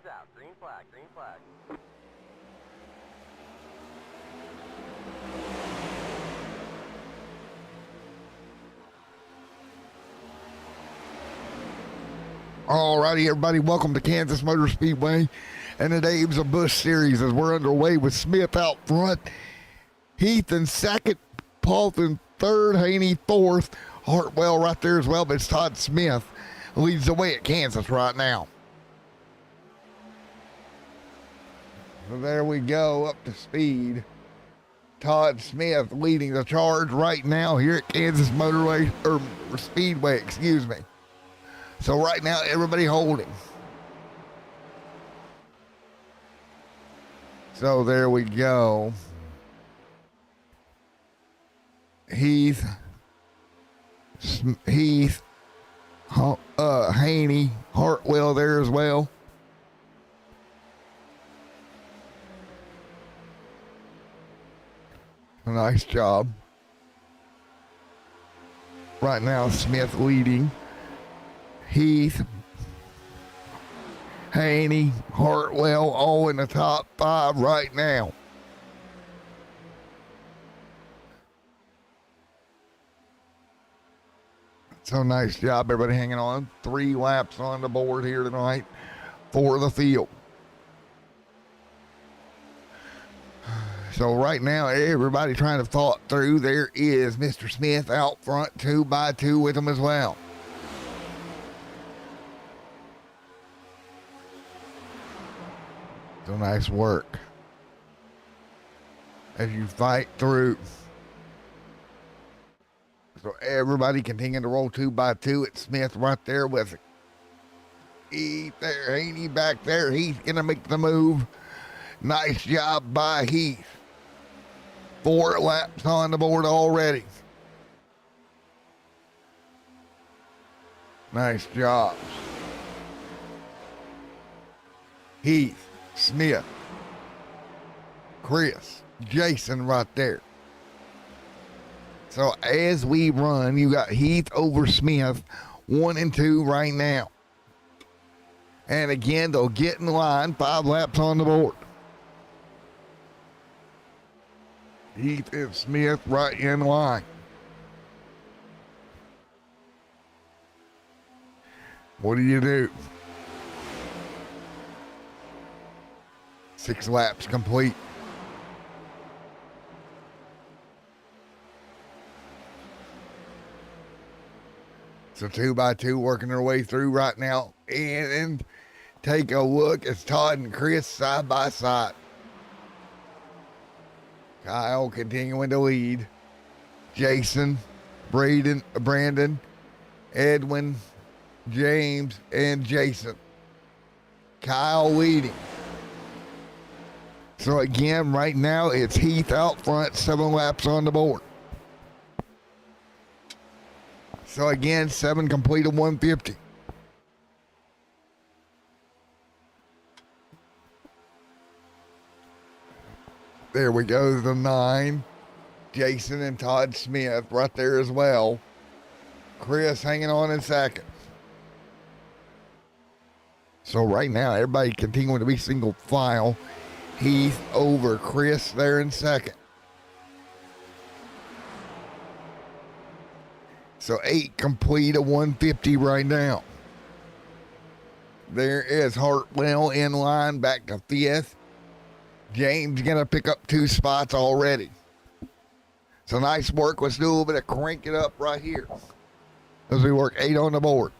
Engine's out. Green flag, green flag. Alrighty, everybody, welcome to Kansas Motor Speedway and the Dave's of Bush series as we're underway with Smith out front, Heath in second, Paulton third, Haney fourth, Hartwell right there as well, but it's Todd Smith leads the way at Kansas right now. So there we go, up to speed. Todd Smith leading the charge right now here at Kansas Speedway, excuse me. So right now, everybody holding. So there we go. Heath, Haney, Hartwell there as well. Nice job. Right now, Smith leading. Heath, Haney, Hartwell, all in the top five right now. So nice job, everybody hanging on. 3 laps on the board here tonight for the field. So right now, everybody trying to thought through. There is Mr. Smith out front, 2x2 with him as well. So nice work as you fight through. So everybody continuing to roll 2x2. It's Smith right there with Heath there, Haney back there. He's gonna make the move. Nice job by Heath. 4 laps on the board already. Nice job. Heath, Smith, Chris, Jason right there. So as we run, you got Heath over Smith, 1 and 2 right now. And again, they'll get in line, 5 laps on the board. Heath and Smith right in line. What do you do? 6 laps complete. So 2x2 working their way through right now. And take a look at Todd and Chris side by side. Kyle continuing to lead. Jason, Brandon, Edwin, James, and Jason. Kyle leading. So again, right now, it's Heath out front, 7 laps on the board. So again, 7 complete of 150. There we go, the 9. Jason and Todd Smith right there as well. Chris hanging on in second. So right now, everybody continuing to be single file. Heath over Chris there in second. So 8 complete of 150 right now. There is Hartwell in line back to 5th. James gonna pick up 2 spots already. So nice work. Let's do a little bit of crank it up right here as we work 8 on the board.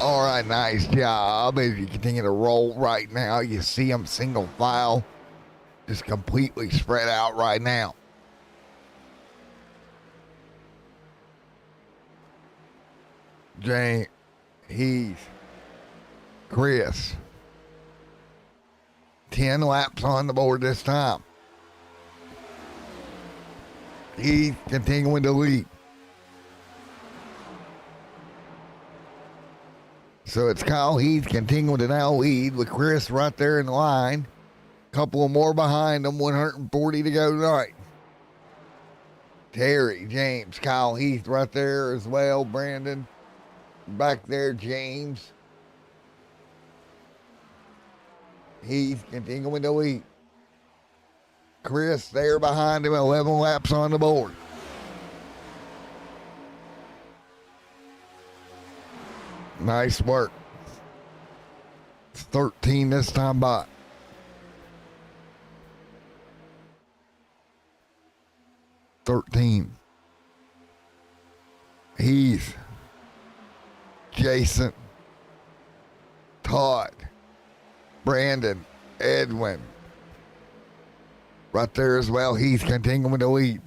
All right, nice job. As you continue to roll right now, you see them single file, just completely spread out right now. Jane, Heath, Chris. 10 laps on the board this time. Heath continuing to lead. So it's Kyle Heath continuing to now lead with Chris right there in line. Couple more behind them, 140 to go tonight. Terry, James, Kyle Heath right there as well. Brandon back there, James. Heath continuing to lead. Chris there behind him, 11 laps on the board. Nice work. It's 13 this time by. Heath, Jason, Todd, Brandon, Edwin. Right there as well, Heath continuing to lead.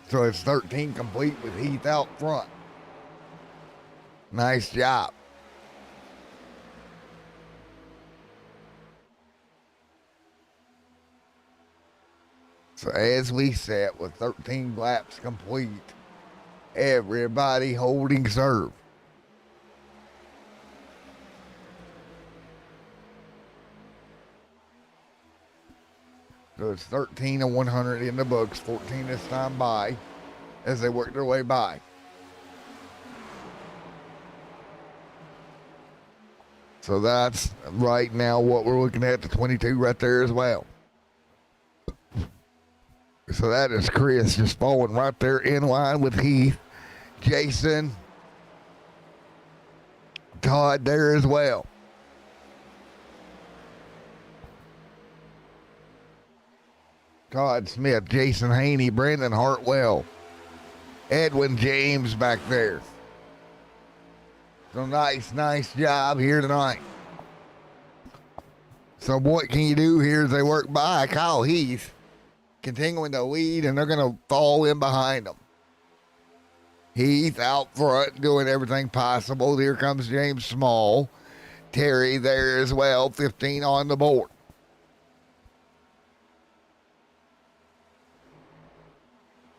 So it's 13 complete with Heath out front. Nice job. So as we said, with 13 laps complete, everybody holding serve. So it's 13 and 100 in the books, 14 this time by, as they work their way by. So that's right now what we're looking at, the 22 right there as well. So that is Chris just falling right there in line with Heath, Jason, Todd there as well. Todd Smith, Jason Haney, Brandon Hartwell, Edwin James back there. So nice job here tonight. So what can you do here as they work by? Kyle Heath continuing to lead, and they're going to fall in behind them. Heath out front doing everything possible. Here comes James Small. Terry there as well, 15 on the board.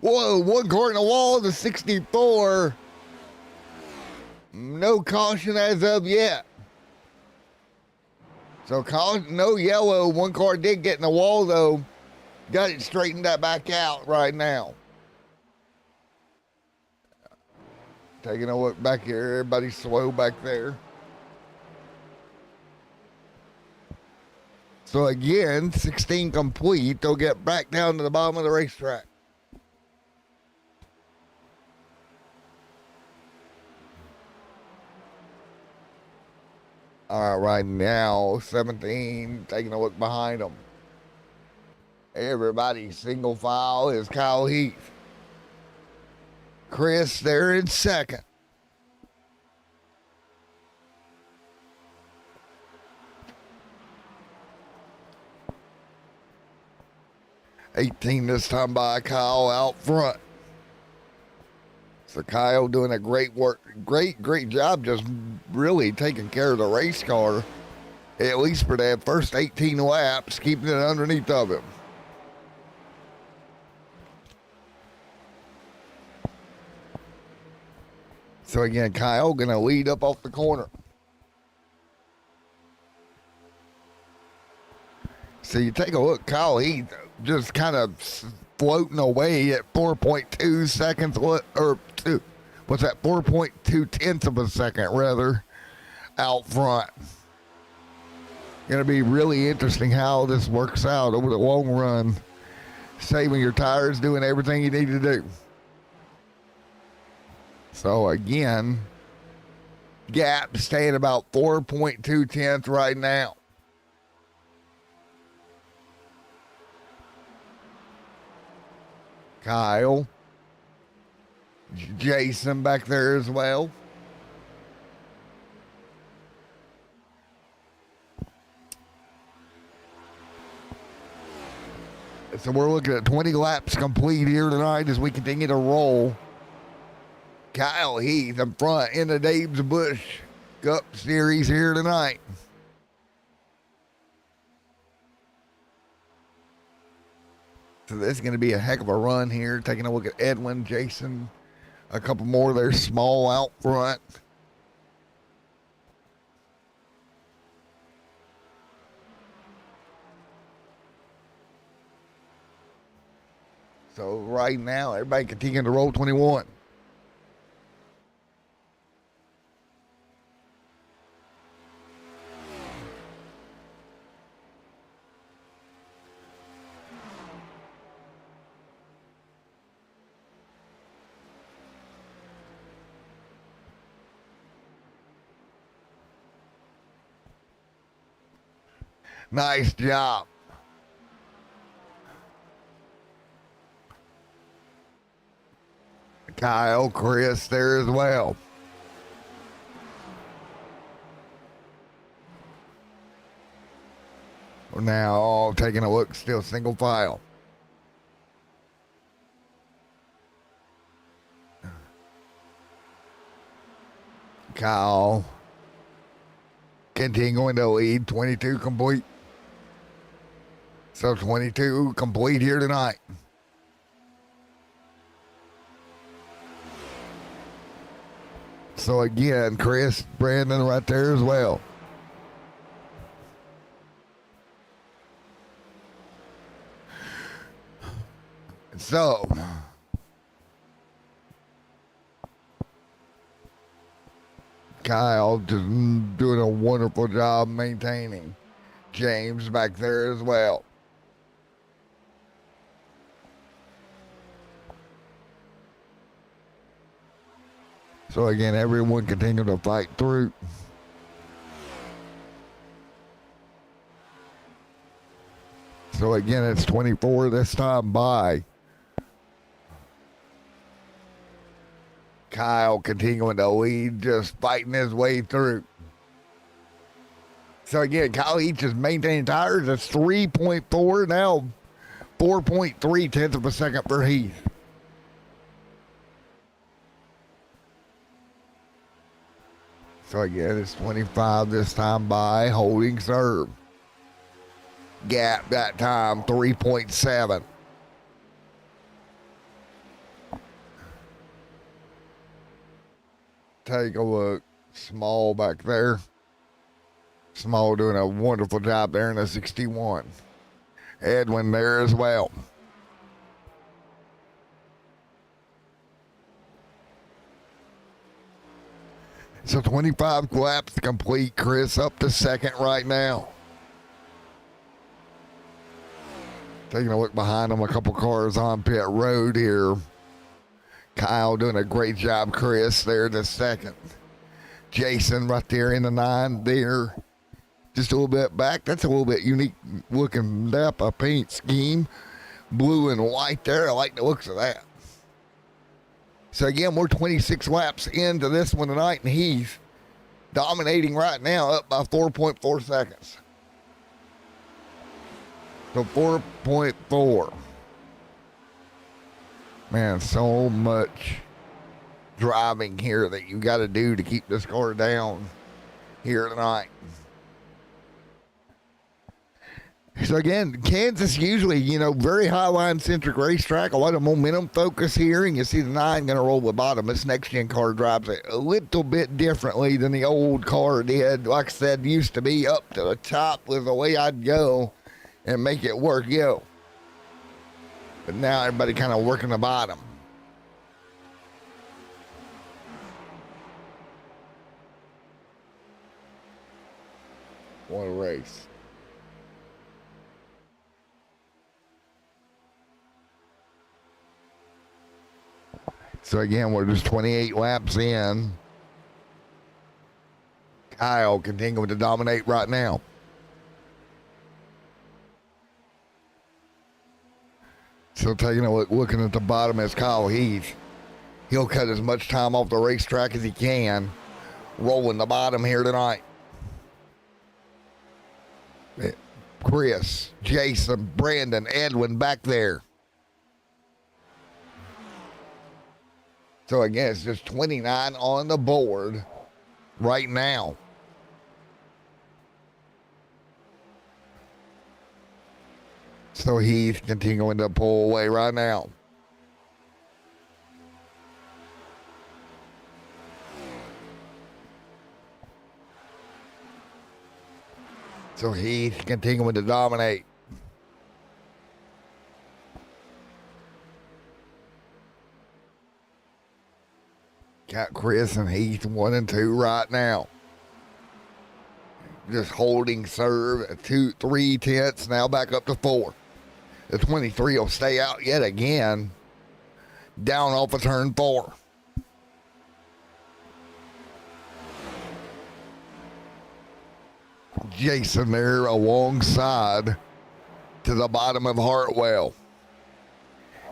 Whoa, one car in the wall, the 64. No caution as of yet. So caution, no yellow. One car did get in the wall though. Got it straightened that back out right now. Taking a look back here, everybody's slow back there. So again, 16 complete. They'll get back down to the bottom of the racetrack. All right, now 17, taking a look behind them. Everybody single file is Kyle Heath. Chris there in second. $18 this time by Kyle out front. So Kyle doing a great job, just really taking care of the race car, at least for that first 18 laps, keeping it underneath of him. So again, Kyle gonna lead up off the corner. So you take a look, Kyle Heath just kind of floating away at 4.2 seconds, or 4.2 tenths of a second rather, out front. Going to be really interesting how this works out over the long run. Saving your tires, doing everything you need to do. So again, gap staying about 4.2 tenths right now. Kyle Jason back there as well. So we're looking at 20 laps complete here tonight as we continue to roll. Kyle Heath in front in the Dave's Bush Cup Series here tonight. So this is going to be a heck of a run here. Taking a look at Edwin, Jason, a couple more there, small out front. So right now, everybody continuing to roll 21. Nice job. Kyle, Chris there as well. We're now all taking a look, still single file. Kyle continuing to lead, 22 complete. So 22 complete here tonight. So again, Chris, Brandon right there as well. So Kyle just doing a wonderful job maintaining. James back there as well. So again, everyone continuing to fight through. So again, it's 24 this time by. Kyle continuing to lead, just fighting his way through. So again, Kyle Heath just maintaining tires. It's 3.4 now, 4.3 tenths of a second for Heath. So again, it's 25 this time by holding serve. Gap that time, 3.7. Take a look. Small back there. Small doing a wonderful job there in the 61. Edwin there as well. So 25 laps complete. Chris up to second right now. Taking a look behind him, a couple cars on pit road here. Kyle doing a great job. Chris there to second. Jason right there in the 9 there. Just a little bit back. That's a little bit unique looking lap, a paint scheme. Blue and white there. I like the looks of that. So again, we're 26 laps into this one tonight, and he's dominating right now, up by 4.4 seconds. So 4.4. Man, so much driving here that you got to do to keep this car down here tonight. So again, Kansas usually, very high line centric racetrack, a lot of momentum focus here, and you see the 9 going to roll the bottom. This next gen car drives it a little bit differently than the old car did. Like I said, used to be up to the top was the way I'd go and make it work, But now everybody kind of working the bottom. What a race. So again, we're just 28 laps in. Kyle continuing to dominate right now. So taking a look, looking at the bottom is Kyle Heath. He'll cut as much time off the racetrack as he can, rolling the bottom here tonight. Chris, Jason, Brandon, Edwin back there. So again, it's just 29 on the board right now. So he's continuing to pull away right now. So he's continuing to dominate. Got Chris and Heath 1 and 2 right now. Just holding serve at 3 tenths, now back up to 4. The 23 will stay out yet again. Down off of turn 4. Jason there alongside to the bottom of Hartwell.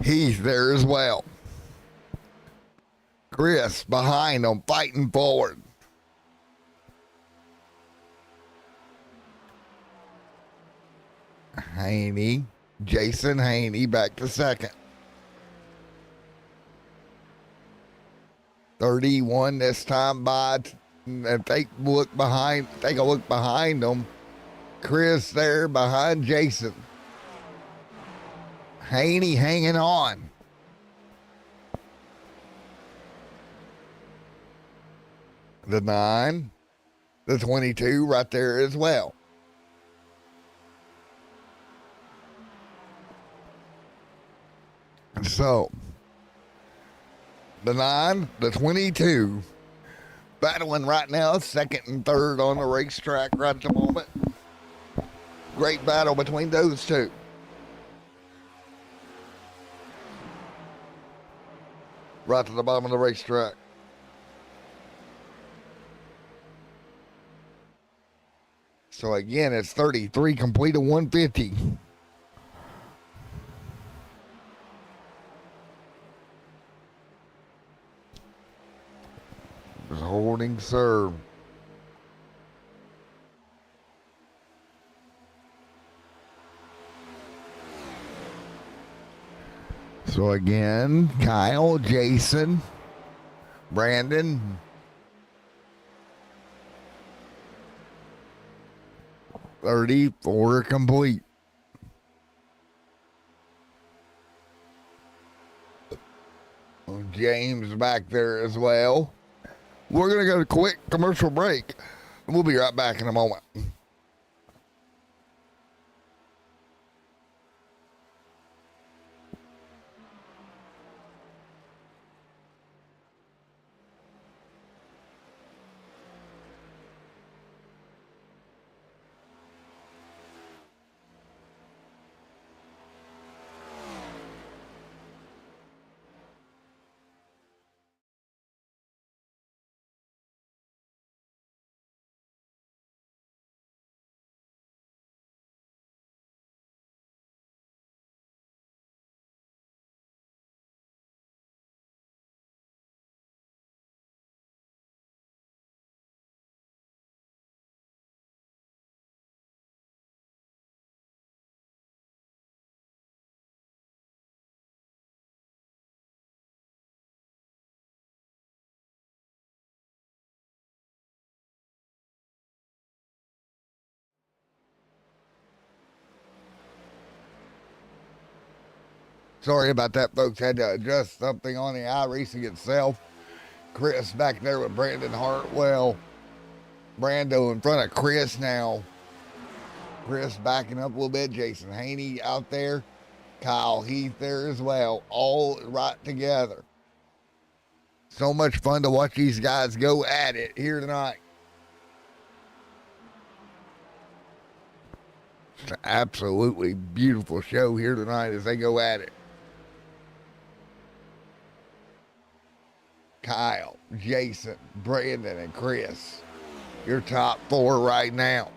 He's there as well. Chris behind them, fighting forward. Haney, Jason Haney back to second. 31 this time by, and take a look behind them. Chris there behind Jason. Haney hanging on. The 9, the 22 right there as well. So, the 9, the 22, battling right now, second and third on the racetrack right at the moment. Great battle between those two. Right to the bottom of the racetrack. So again, it's 33 complete to 150. Just holding serve. So again, Kyle, Jason, Brandon, $34 complete. James back there as well. We're going to go to a quick commercial break. We'll be right back in a moment. Sorry about that, folks. Had to adjust something on the iRacing itself. Chris back there with Brandon Hartwell. Brando in front of Chris now. Chris backing up a little bit. Jason Haney out there. Kyle Heath there as well. All right together. So much fun to watch these guys go at it here tonight. It's an absolutely beautiful show here tonight as they go at it. Kyle, Jason, Brandon, and Chris. Your top 4 right now.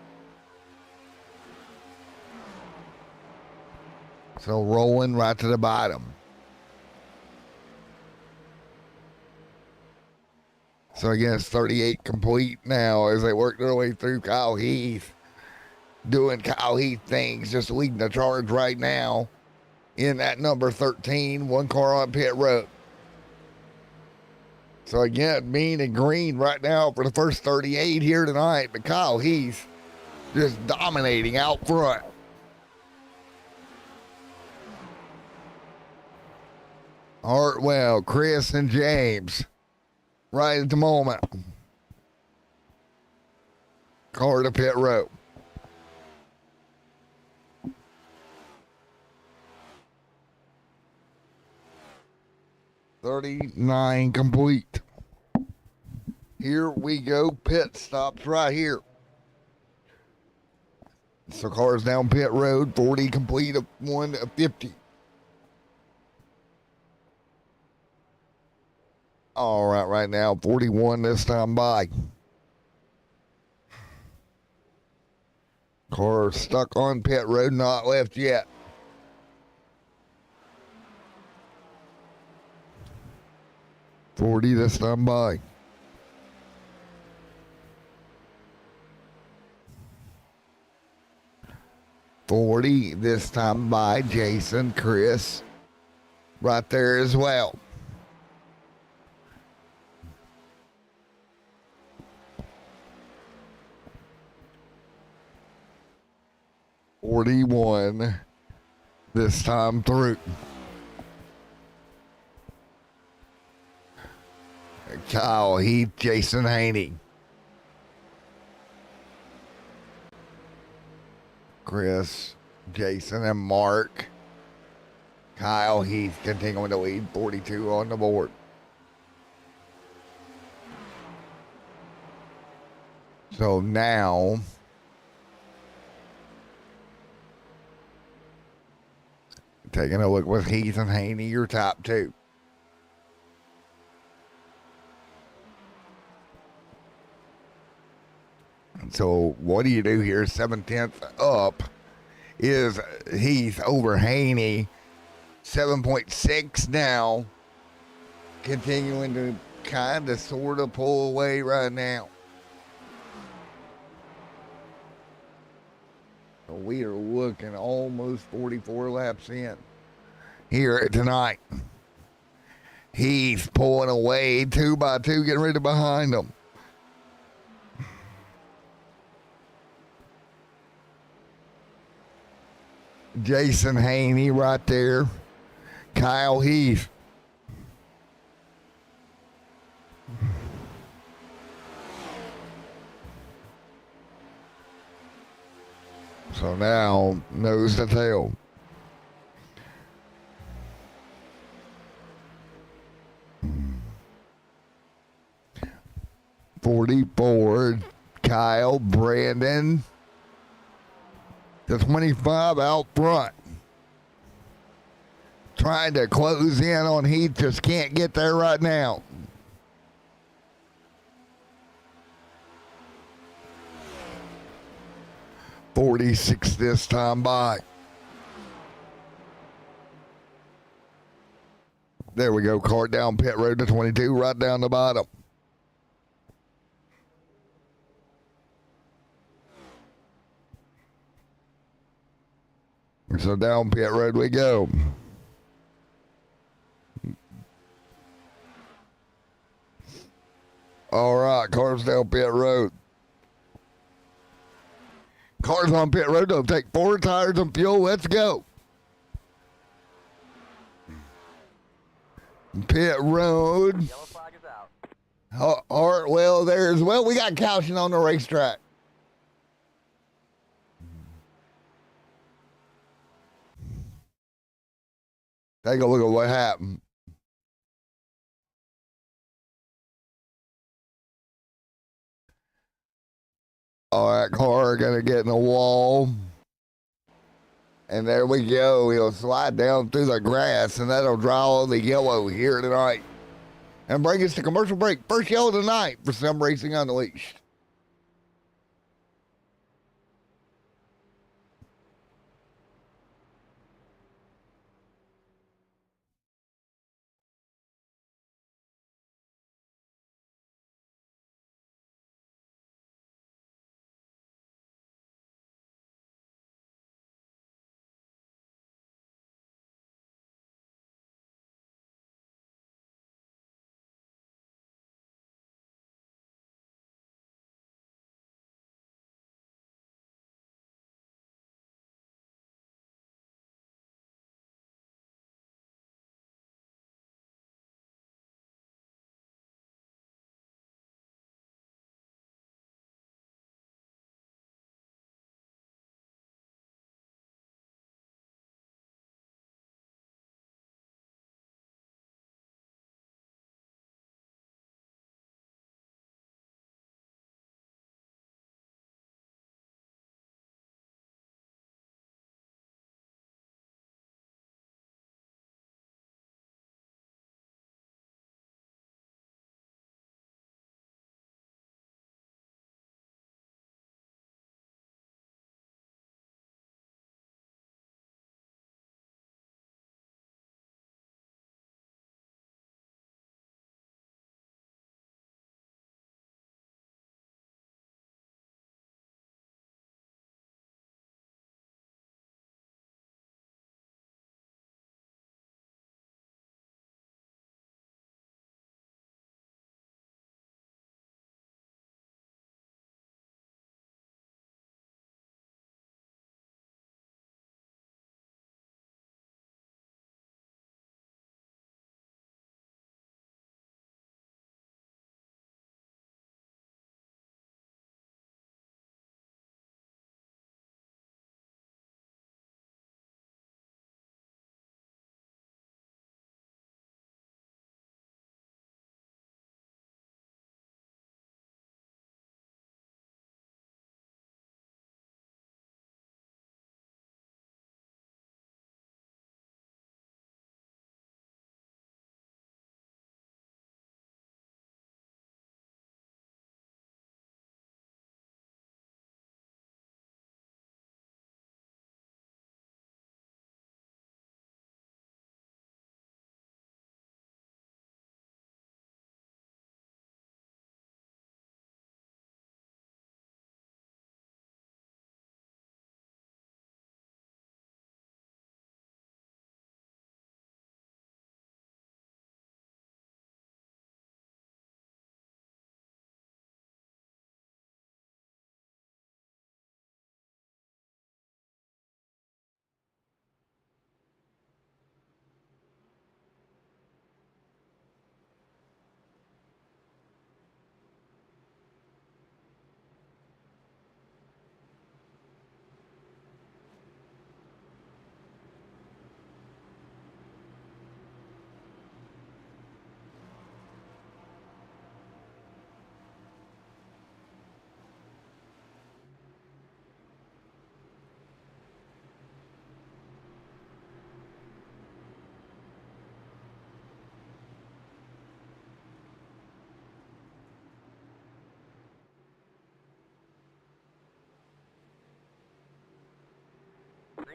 So rolling right to the bottom. So I guess 38 complete now as they work their way through. Kyle Heath doing Kyle Heath things, just leading the charge right now in that number 13. One car on pit road. So again, mean and green right now for the first 38 here tonight. But Kyle Heath just dominating out front. Hartwell, Chris, and James right at the moment. Car to pit road. $39 complete. Here we go. Pit stops right here. So cars down pit road. 40 complete of 1 of 50. All right now 41 this time by. Car stuck on pit road, not left yet. $40 this time by. $40 this time by. Jason, Chris, right there as well. $41 this time through. Kyle Heath, Jason Haney. Chris, Jason, and Mark. Kyle Heath continuing to lead, 42 on the board. So now taking a look with Heath and Haney, your top two. So what do you do here? 7/10 up is Heath over Haney. 7.6 now. Continuing to kind of sort of pull away right now. So we are looking almost 44 laps in here tonight. Heath pulling away 2 by 2, getting ready behind them. Jason Haney right there. Kyle Heath. So now, nose to tail. $44, Kyle, Brandon. The 25 out front. Trying to close in on Heath, just can't get there right now. $46 this time by. There we go, car down pit road to 22, right down the bottom. So down pit road we go. All right, cars down pit road. Cars on pit road, they'll take 4 tires and fuel. Let's go. Pit road. Yellow flag is out. Hartwell there as well. We got caution on the racetrack. Take a look at what happened. All right, car gonna get in the wall. And there we go. He'll slide down through the grass, and that'll draw the yellow here tonight. And bring us to commercial break. First yellow tonight for Sim Racing Unleashed.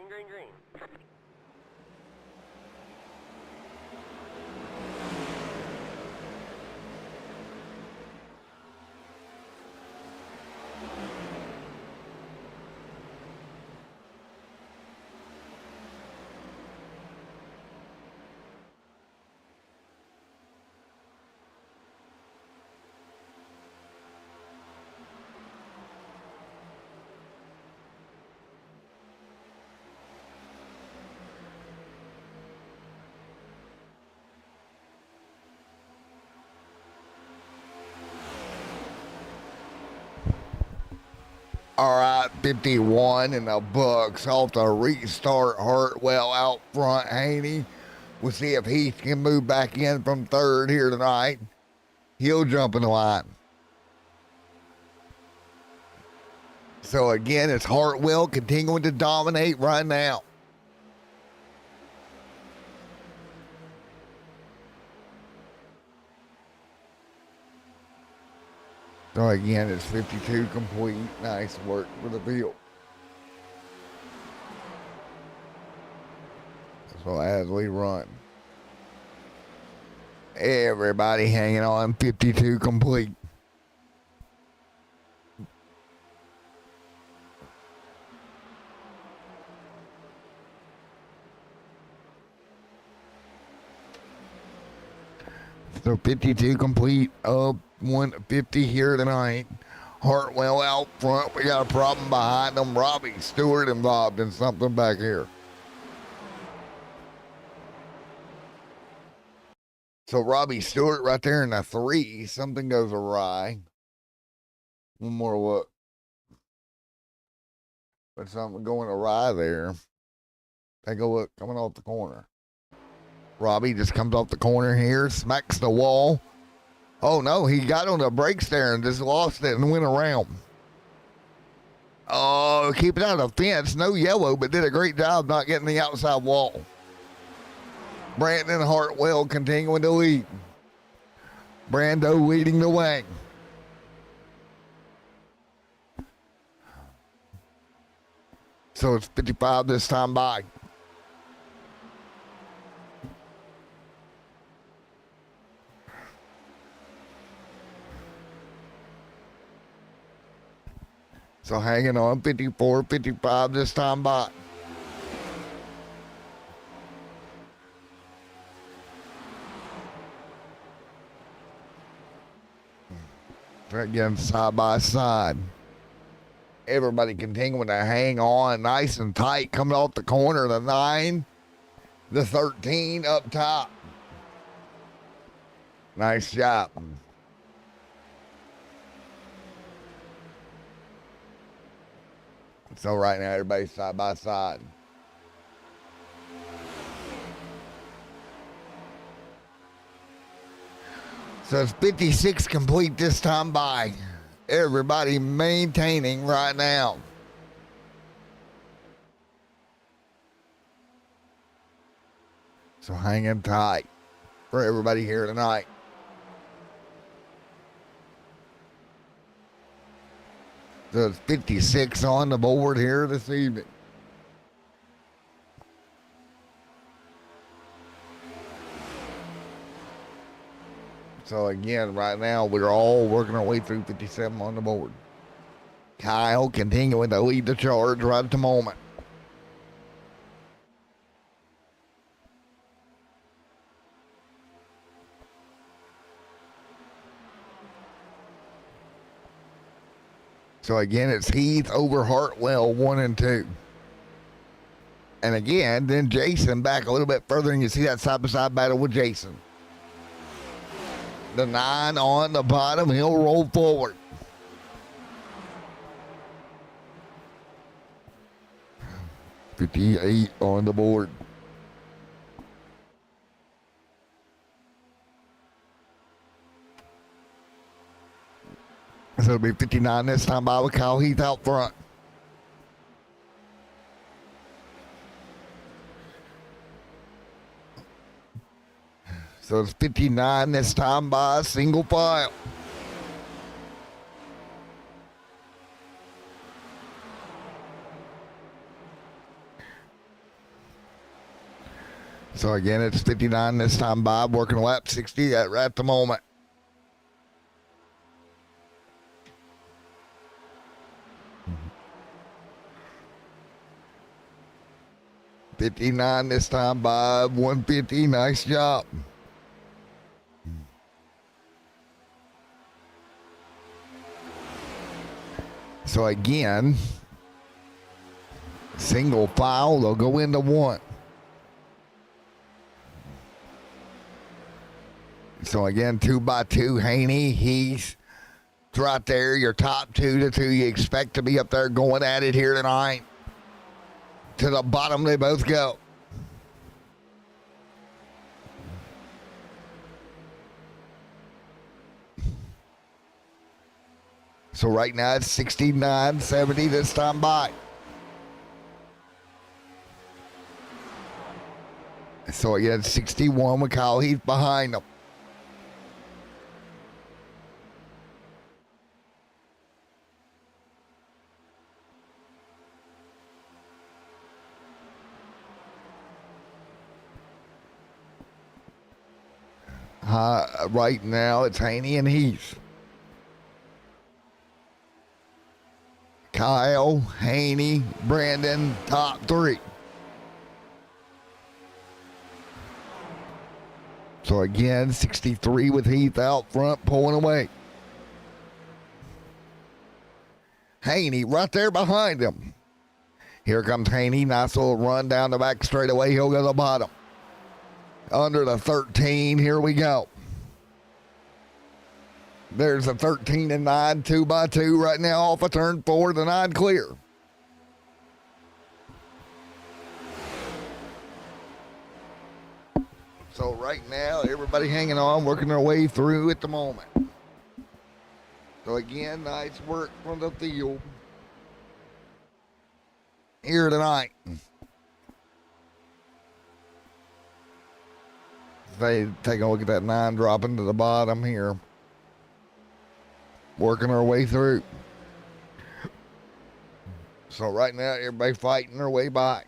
Green, green, green. All right, 51 in the books off the restart. Hartwell out front. Haney. We'll see if Heath can move back in from third here tonight. He'll jump in the line. So again, it's Hartwell continuing to dominate right now. So again, it's 52 complete. Nice work for the field. So as we run, everybody hanging on, 52 complete. So 52 complete, up 150 here tonight. Hartwell out front. We got a problem behind them. Robbie Stewart involved in something back here. So Robbie Stewart right there in the 3. Something goes awry. One more look. But something going awry there. Take a look coming off the corner. Robbie just comes off the corner here, smacks the wall. Oh no, he got on the brakes there and just lost it and went around. Oh, keep it out of the fence. No yellow, but did a great job not getting the outside wall. Brandon Hartwell continuing to lead. Brando leading the way. So it's 55 this time by. So hanging on, 54, 55 this time by. Again, side by side. Everybody continuing to hang on nice and tight. Coming off the corner, the 9, the 13 up top. Nice job. So right now, everybody's side by side. So it's 56 complete this time by. Everybody maintaining right now. So hanging tight for everybody here tonight. So it's 56 on the board here this evening. So again, right now, we're all working our way through 57 on the board. Kyle continuing to lead the charge right at the moment. So again, it's Heath over Hartwell, 1 and 2. And again, then Jason back a little bit further, and you see that side-by-side battle with Jason. The 9 on the bottom, he'll roll forward. $58 on the board. So it'll be 59 this time by with Kyle Heath out front. So it's 59 this time by single file. So again, it's 59 this time. Bob working lap 60 at the moment. $59 this time, Bob. 150. Nice job. So again, single file, they'll go into one. So again, 2x2, Haney, he's right there, your top 2 to 2. You expect to be up there going at it here tonight. To the bottom they both go. So right now it's 69-70 this time by. So again, 61 with Kyle Heath behind them. Right now it's Haney and Heath. Kyle, Haney, Brandon, top 3. So again, 63 with Heath out front, pulling away. Haney right there behind him. Here comes Haney. Nice little run down the back straightaway. He'll go to the bottom. Under the 13. Here we go. There's a 13 and 9, 2x2 right now off of turn 4. The 9 clear. So right now, everybody hanging on, working their way through at the moment. So again, nice work from the field here tonight. They take a look at that 9 dropping to the bottom here. Working our way through. So right now, everybody fighting their way by.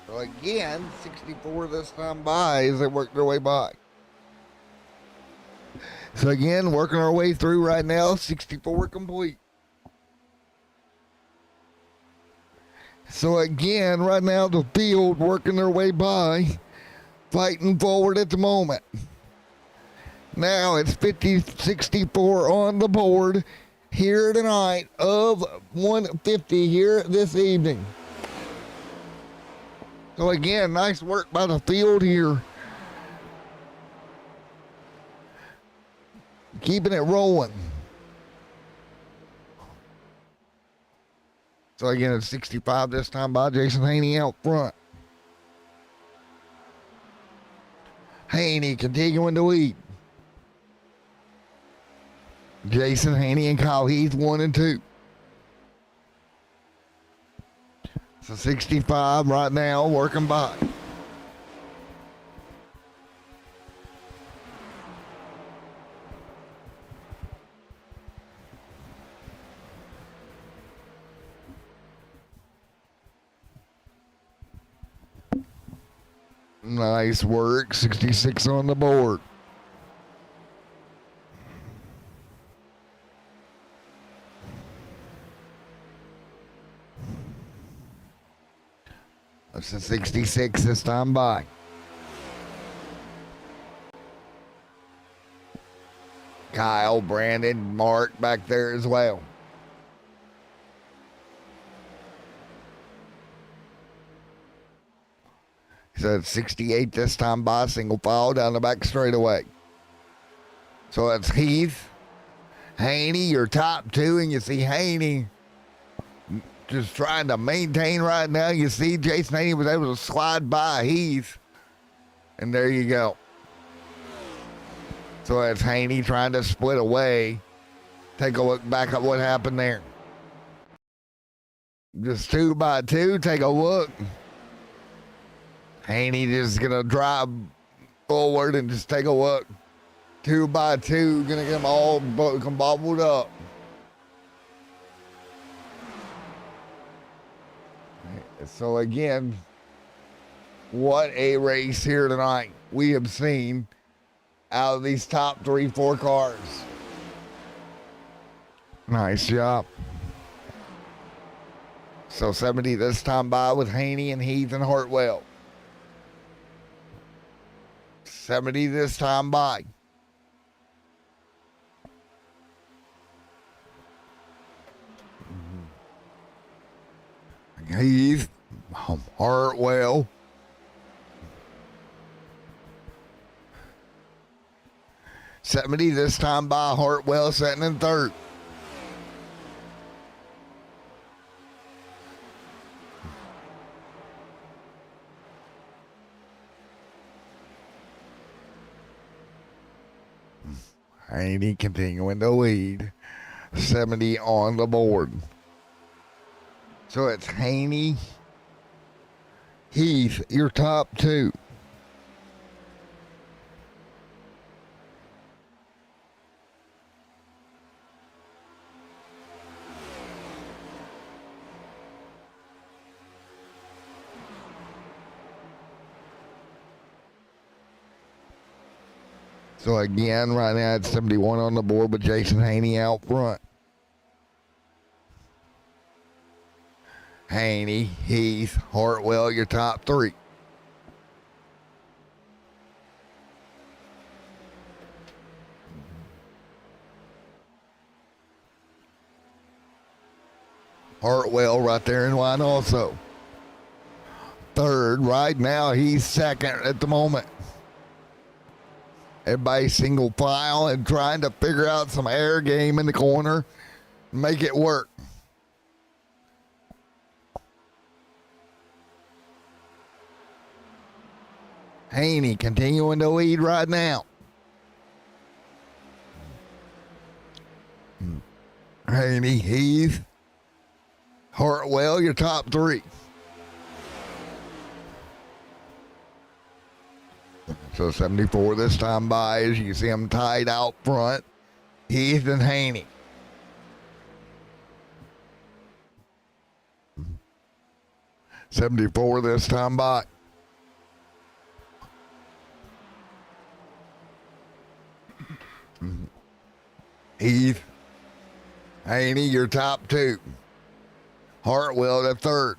So again, 64 this time by as they work their way by. So again, working our way through right now, 64 complete. So again, right now, the field working their way by. Fighting forward at the moment. Now it's 50-64 on the board here tonight of 150 here this evening. So again, nice work by the field here. Keeping it rolling. So again, it's 65 this time by Jason Haney out front. Haney continuing to lead. Jason Haney and Kyle Heath 1 and 2. So 65 right now working by. Nice work. 66 on the board. That's a 66 this time by. Kyle, Brandon, Mark back there as well. So it's 68 this time by, single file down the back straightaway. So that's Heath, Haney, your top 2, and you see Haney just trying to maintain right now. You see Jason Haney was able to slide by Heath, and there you go. So that's Haney trying to split away. Take a look back at what happened there. Just 2x2, take a look. Haney just gonna drive forward and just take a look. 2x2, gonna get them all bobbled up. So again, what a race here tonight we have seen out of these top 3-4 cars. Nice job. So 70 this time by with Haney and Heath and Hartwell. 70 this time by. Heath, Hartwell. $70 this time by Hartwell, second and third. Haney continuing to lead. 70 on the board. So it's Haney, Heath, your top two. So again, right now it's 71 on the board with Jason Haney out front. Haney, Heath, Hartwell, your top three. Hartwell right there in line also. Third, right now he's second at the moment. Everybody single file and trying to figure out some air game in the corner, make it work. Haney continuing to lead right now. Haney, Heath, Hartwell, your top three. So 74 this time by, as you see them tied out front, Heath and Haney. $74 this time by. Heath, Haney, your top two. Hartwell, the third.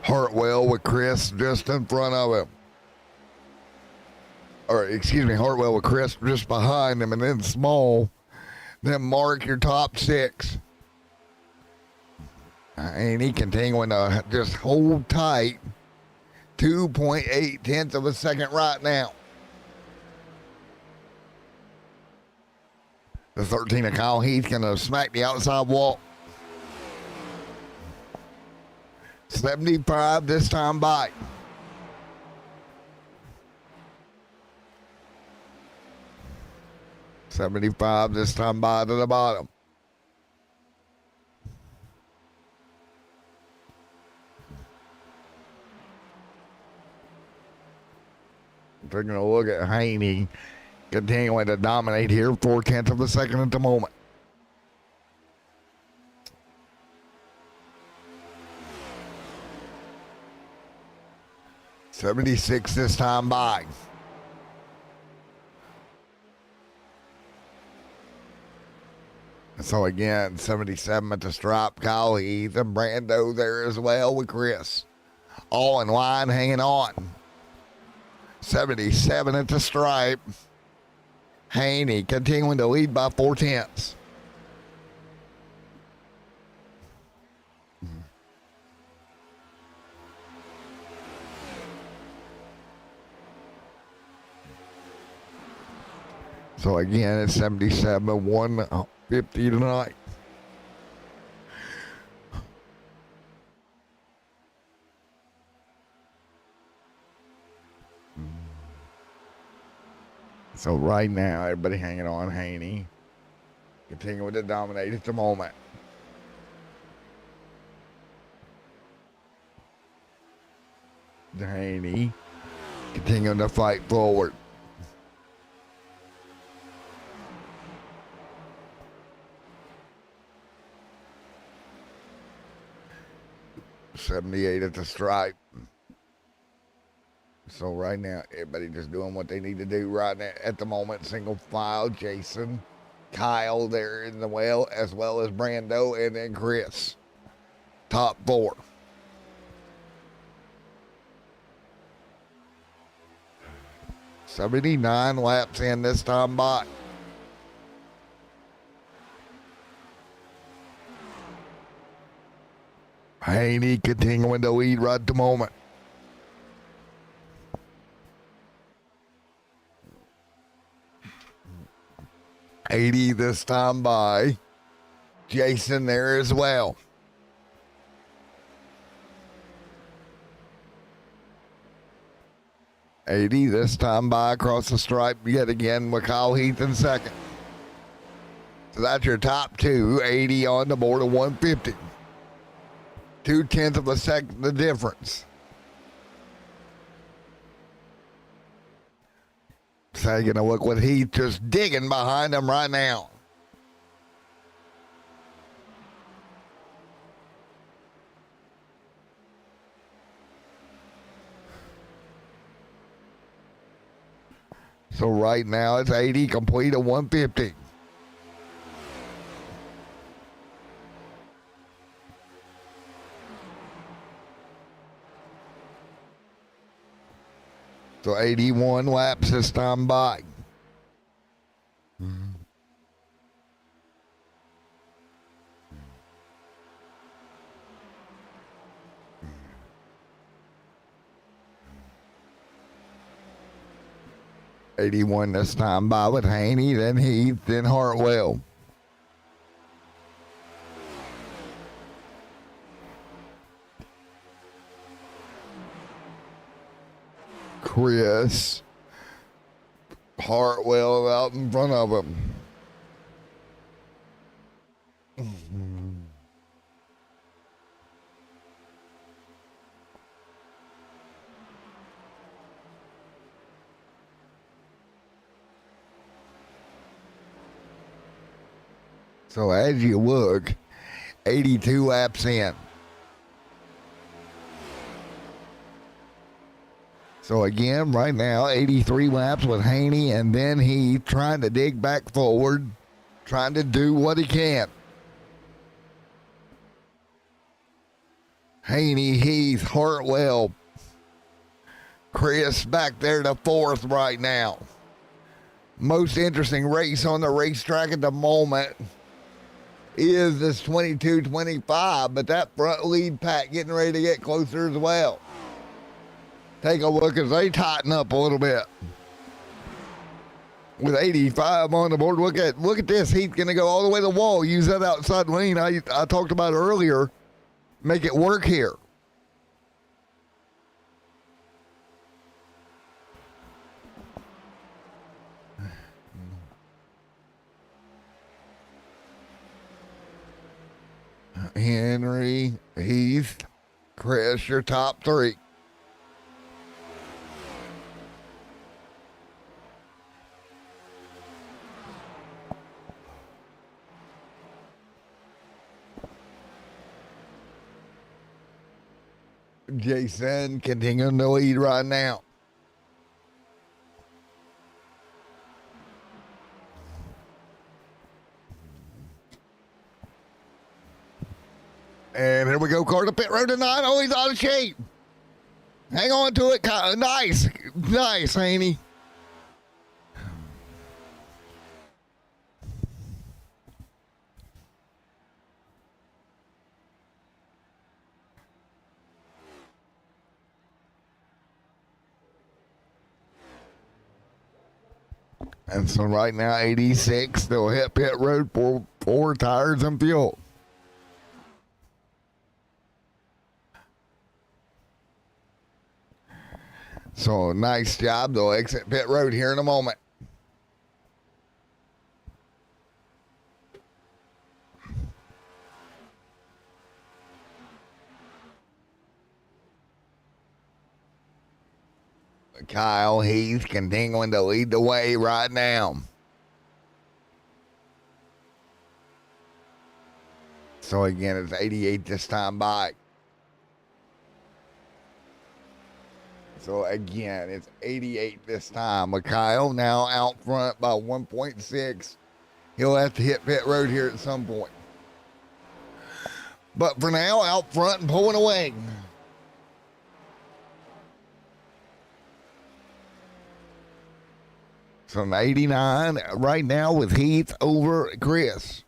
Hartwell with Chris just in front of him. Or, excuse me, Hartwell with Chris just behind him, and then Small. Then Mark, your top six. And he continuing to just hold tight. 2.8 tenths of a second right now. The 13 of Kyle Heath going to smack the outside wall. 75 this time by. $75 this time by to the bottom. Taking a look at Haney continuing to dominate here, 4/10 of a second at the moment. $76 this time by. So again, 77 at the stripe. Kyle Heath and Brando there as well with Chris. All in line, hanging on. 77 at the stripe. Haney continuing to lead by 4/10. So again, it's 77, 150 tonight. So right now, everybody hanging on Haney. Continuing to dominate at the moment. Haney continuing to fight forward. 78 at the stripe. So right now, everybody just doing what they need to do right now at the moment. Single file, Jason, Kyle there in the well, as well as Brando, and then Chris. Top four. $79 laps in this time by. Haney continuing to lead right at the moment. $80 this time by. Jason there as well. $80 this time by across the stripe yet again with Kyle Heath in second. So that's your top two. 80 on the board of 150. 0.2 of a second the difference. Taking a look with Heath just digging behind him right now. So right now it's 80 complete at 150. So 81 laps this time by. Mm-hmm. $81 this time by with Haney, then Heath, then Hartwell. Chris. Hartwell out in front of him. So as you look, 82 laps in. So again, right now, 83 laps with Haney, and then he trying to dig back forward, trying to do what he can. Haney, Heath, Hartwell, Chris back there to fourth right now. Most interesting race on the racetrack at the moment is this 22-25, but that front lead pack getting ready to get closer as well. Take a look as they tighten up a little bit. With 85 on the board, look at this. He's going to go all the way to the wall. Use that outside lane I talked about earlier. Make it work here. Henry, Heath, Chris, your top three. Jason continuing to lead right now. And here we go, car to pit road tonight. Oh, he's out of shape. Hang on to it. Nice. Nice, Haney. And so right now, 86, they'll hit pit road for 4 tires and fuel. So nice job. They'll exit pit road here in a moment. Kyle Heath continuing to lead the way right now. So again, it's 88 this time by. So again, it's 88 this time. Mikhail now out front by 1.6. He'll have to hit pit road here at some point. But for now, out front and pulling away. So an 89 right now with Heath over Chris.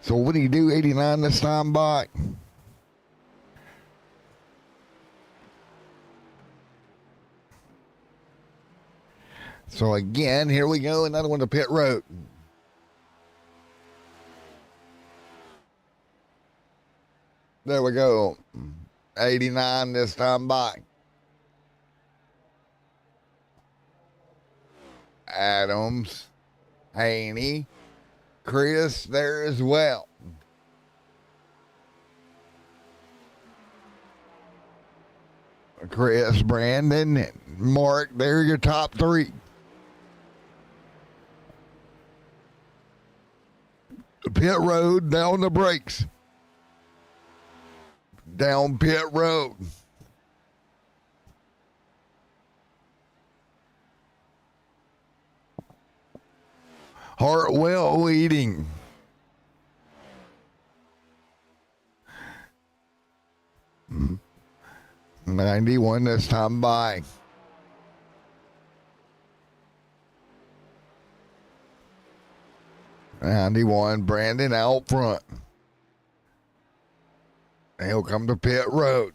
So what do you do 89 this time by? So again, here we go, another one to pit road. There we go. 89 this time by. Adams, Haney, Chris there as well. Chris, Brandon, Mark, they're your top three. Pit road, down the brakes. Down pit road. Hartwell leading. Mm-hmm. 91 this time by. '91, Brandon out front. He'll come to pit road.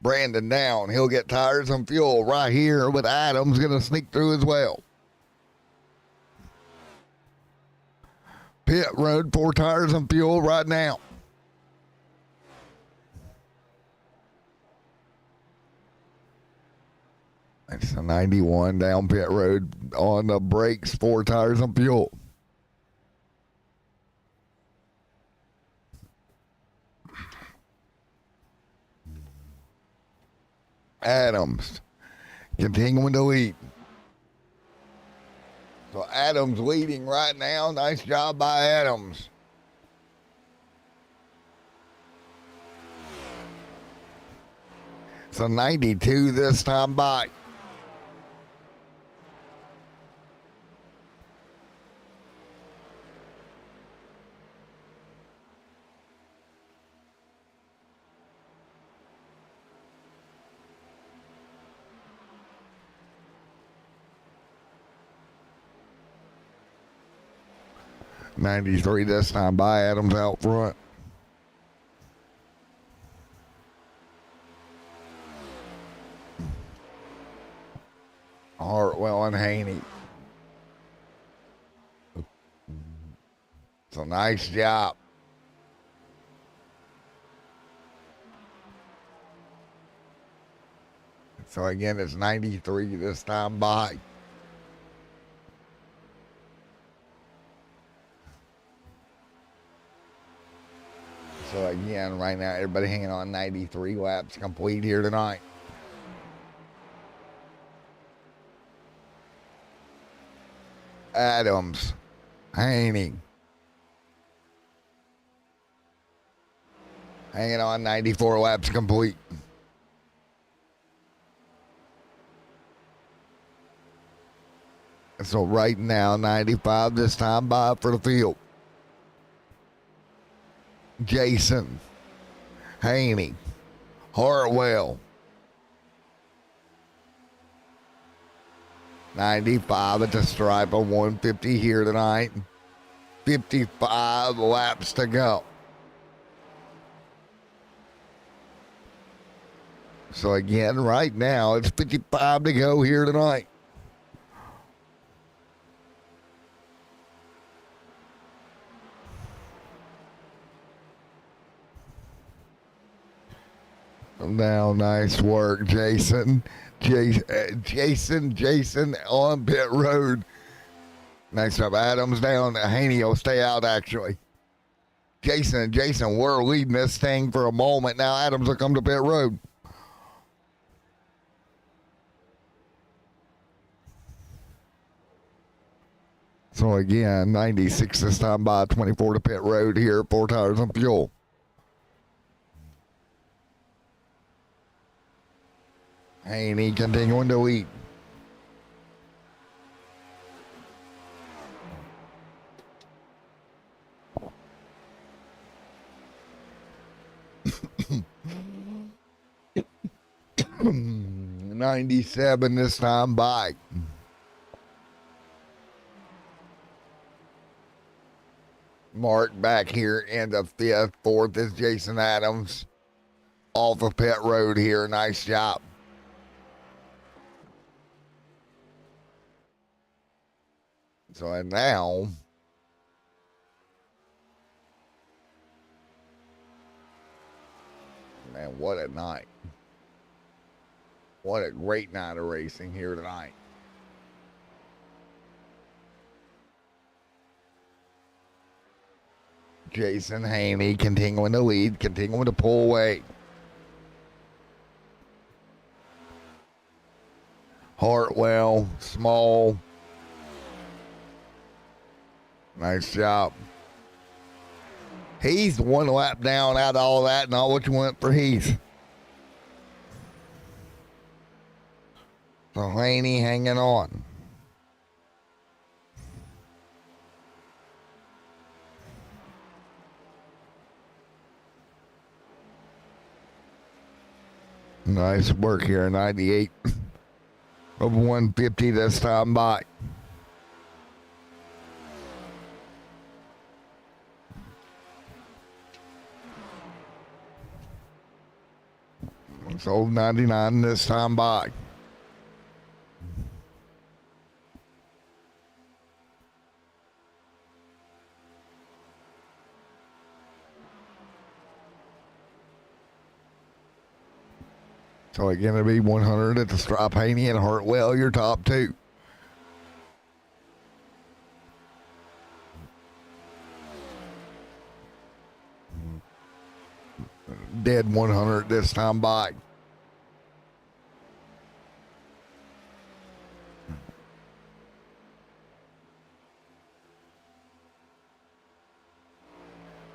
Brandon down. He'll get tires and fuel right here, but Adams going to sneak through as well. Pit road, 4 tires and fuel right now. It's a 91 down pit road on the brakes, 4 tires and fuel. Adams continuing to lead. So Adams leading right now. Nice job by Adams. So 92 this time by. '93 this time by. Adams out front. Hartwell and Haney. It's a nice job. So again, it's 93 this time by. So again, right now, everybody hanging on 93 laps complete here tonight. Adams, Haney, hanging on 94 laps complete. So right now, 95 this time by for the field. Jason, Haney, Hartwell. 95 at the stripe of 150 here tonight. 55 laps to go. So again, right now, it's 55 to go here tonight. Now, nice work, Jason. Jason on pit road. Nice job. Adams down. Haney will stay out, actually. Jason were leading this thing for a moment. Now Adams will come to pit road. So again, 96 this time by, 24 to pit road here, 4 tires and fuel. Haney continuing to lead. $97 this time by. Mark back here in the fifth. Fourth is Jason Adams off of pit road here. Nice job. So and now man, what a night. What a great night of racing here tonight. Jason Haney continuing to lead, continuing to pull away. Hartwell, Small. Nice job. Heath one lap down out of all that, not what you want for Heath. So Haney hanging on. Nice work here, 98 of 150 this time by. So 99 this time by. So again, it'll be 100 at the stripe. Haney and Hartwell, your top two. Dead 100 this time by.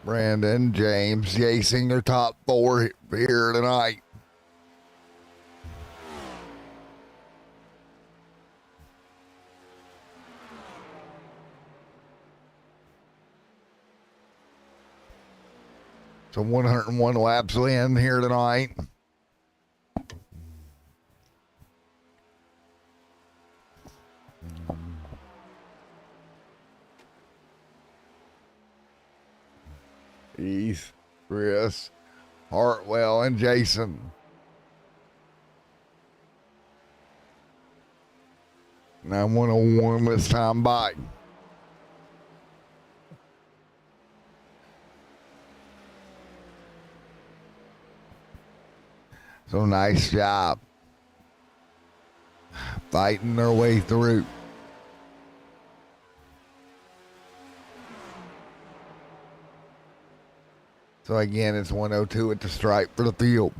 Brandon, James, Jason, your top four here tonight. So 101 laps in here tonight. Heath, Chris, Hartwell, and Jason. Now 101 this time by. So nice job. Fighting their way through. So again, it's 102 at the stripe for the field.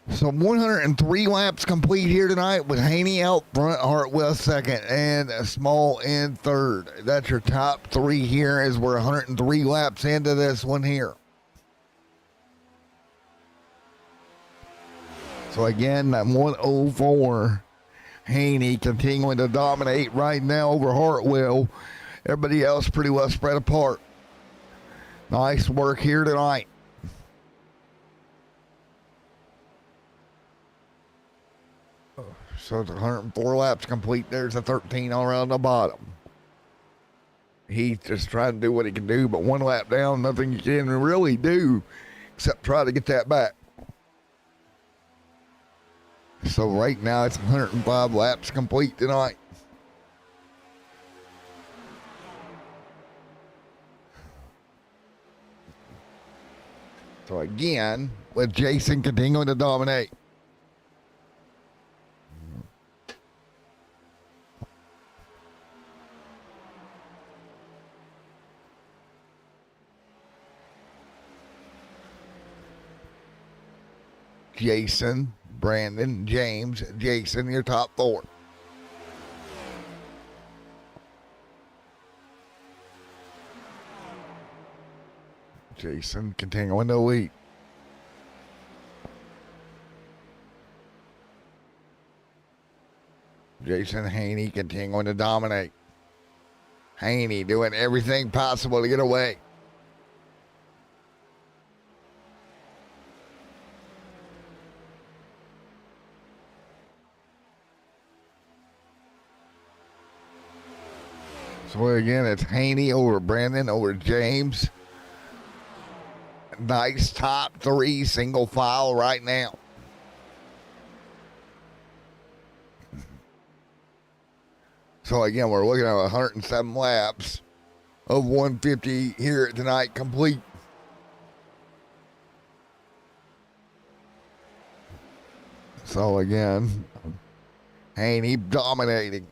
So 103 laps complete here tonight with Haney out front, Hartwell second, and Small in third. That's your top three here as we're 103 laps into this one here. So again, that 104, Haney continuing to dominate right now over Hartwell. Everybody else pretty well spread apart. Nice work here tonight. So it's 104 laps complete. There's a 13 all around the bottom. He's just trying to do what he can do, but one lap down, nothing you can really do except try to get that back. So right now it's 105 laps complete tonight. So again, with Jason continuing to dominate. Jason, Brandon, James, Jason, your top four. Jason continuing to lead. Jason Haney continuing to dominate. Haney doing everything possible to get away. So again, it's Haney over Brandon over James. Nice top three single file right now. So again, we're looking at 107 laps of 150 here tonight complete. So again, Haney dominating.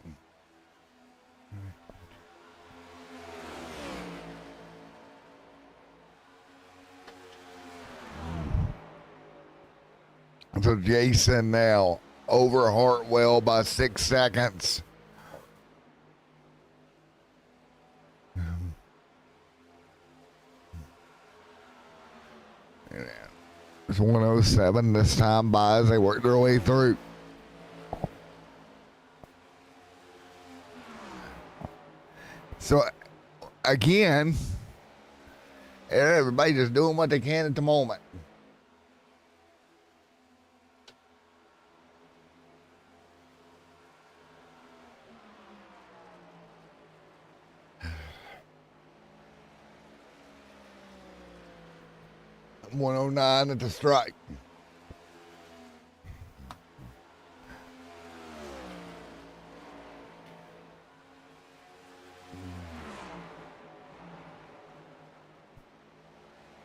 So Jason now over Hartwell by 6 seconds. It's 107 this time by as they work their way through. So again, everybody just doing what they can at the moment. .109 at the strike.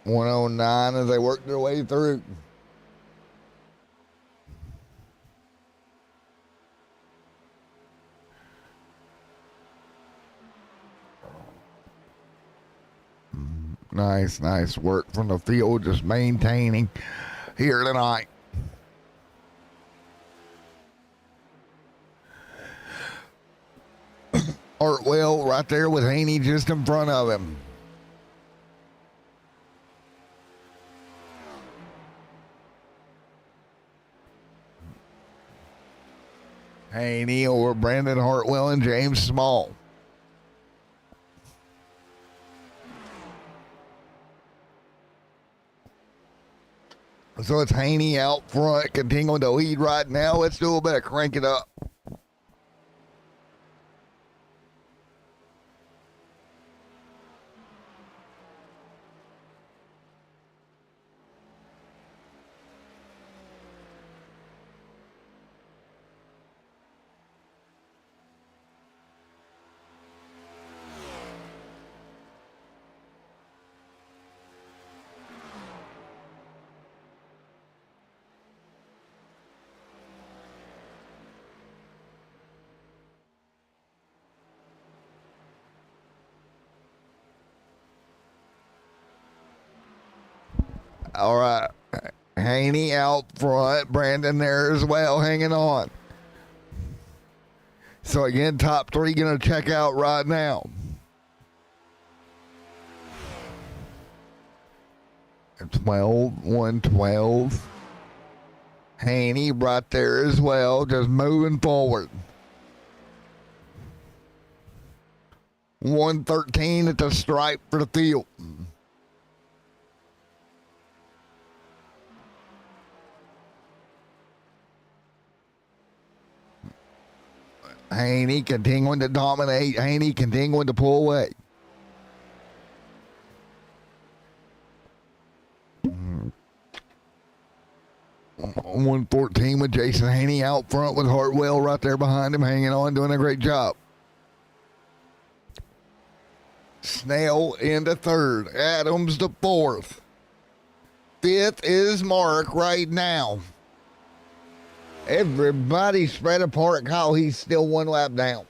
.109 as they work their way through. Nice work from the field, just maintaining here tonight. Hartwell right there with Haney just in front of him. Haney over Brandon Hartwell and James Small. So it's Haney out front, continuing to lead right now. Let's do a bit of crank it up. All right. Haney out front. Brandon there as well, hanging on. So again, top three going to check out right now. It's 112. Haney right there as well, just moving forward. 113 at the stripe for the field. Haney continuing to dominate. Haney continuing to pull away. Mm. 114 with Jason Haney out front with Hartwell right there behind him, hanging on, doing a great job. Snell into third. Adams to fourth. Fifth is Mark right now. Everybody spread apart. Kyle, he's still one lap down.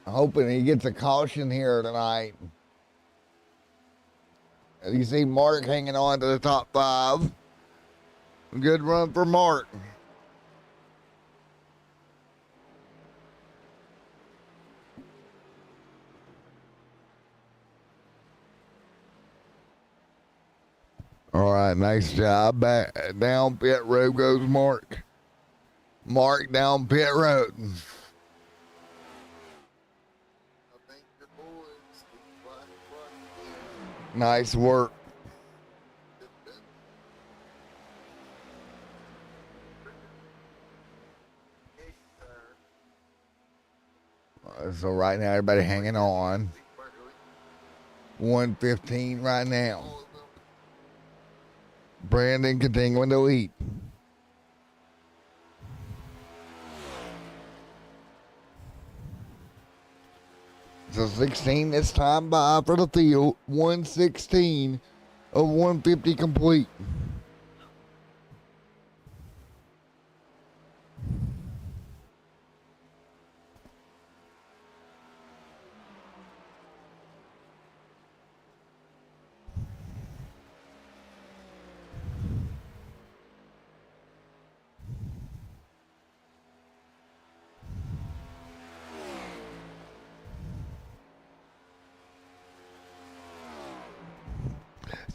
Hoping he gets a caution here tonight. You see Mark hanging on to the top five. Good run for Mark. All right, nice job. Back down pit road goes Mark. Mark down pit road. Nice work. So right now, everybody hanging on. 1:15 right now. Brandon continuing to lead. So 16 this time by for the field. 116 of 150 complete.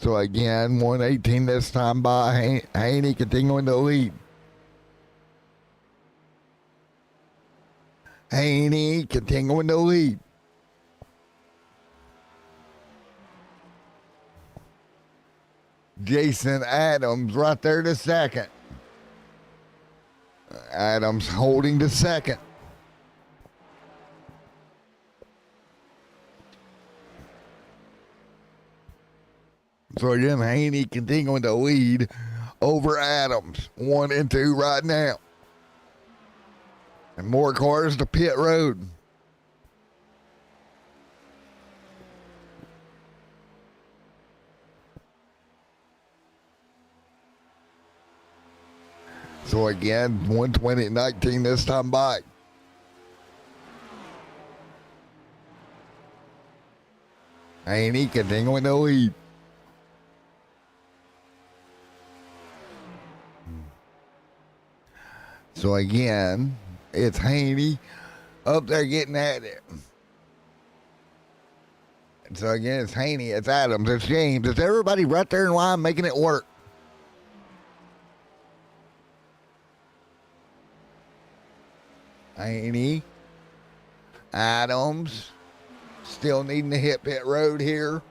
So again, 118 this time by Haney continuing to lead. Haney continuing to lead. Jason Adams right there to second. Adams holding to second. So again, Haney continuing to lead over Adams. 1 and 2 right now. And more cars to pit road. So again, 120-19 this time by. Haney continuing to lead. So again, it's Haney up there getting at it. So again, it's Haney, it's Adams, it's James, it's everybody right there in line making it work. Haney, Adams, still needing to hit pit road here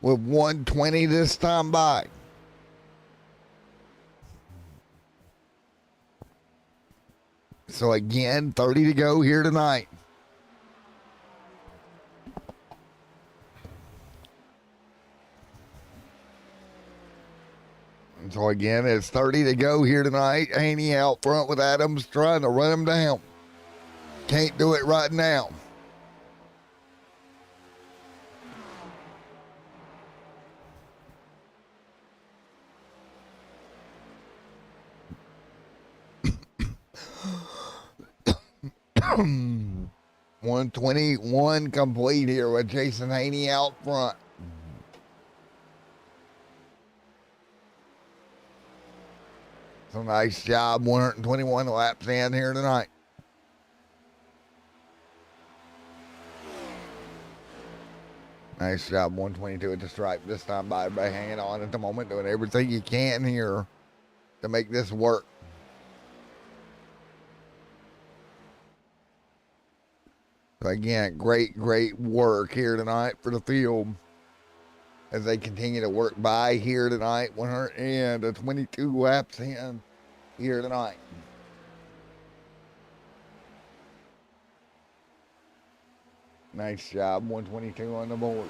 with 120 this time by. So again, 30 to go here tonight. And so again, it's 30 to go here tonight. Haney out front with Adams trying to run him down. Can't do it right now. $121 complete here with Jason Haney out front. So nice job, 121 laps in here tonight. Nice job, 122 at the stripe this time by everybody hanging on at the moment, doing everything you can here to make this work. So again, great work here tonight for the field as they continue to work by here tonight. 122 laps in here tonight. Nice job, 122 on the board.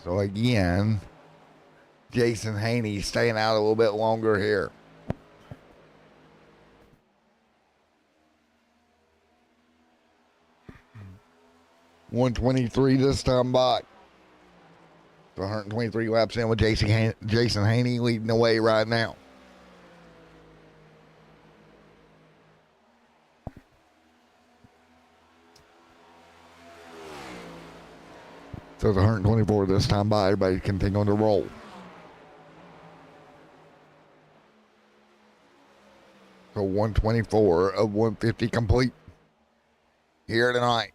So again, Jason Haney staying out a little bit longer here. $123 this time by. So 123 laps in with Jason Haney leading the way right now. So it's 124 this time by. Everybody continuing to roll. So 124 of 150 complete here tonight.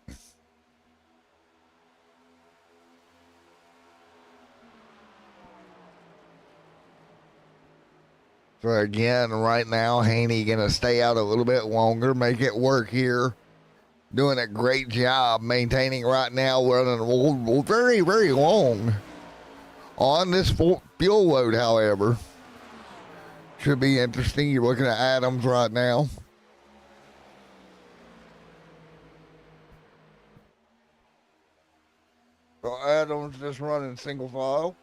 So again, right now, Haney gonna stay out a little bit longer, make it work here. Doing a great job maintaining right now, running very, very long on this fuel load, however. Should be interesting. You're looking at Adams right now. So Adams just running single file.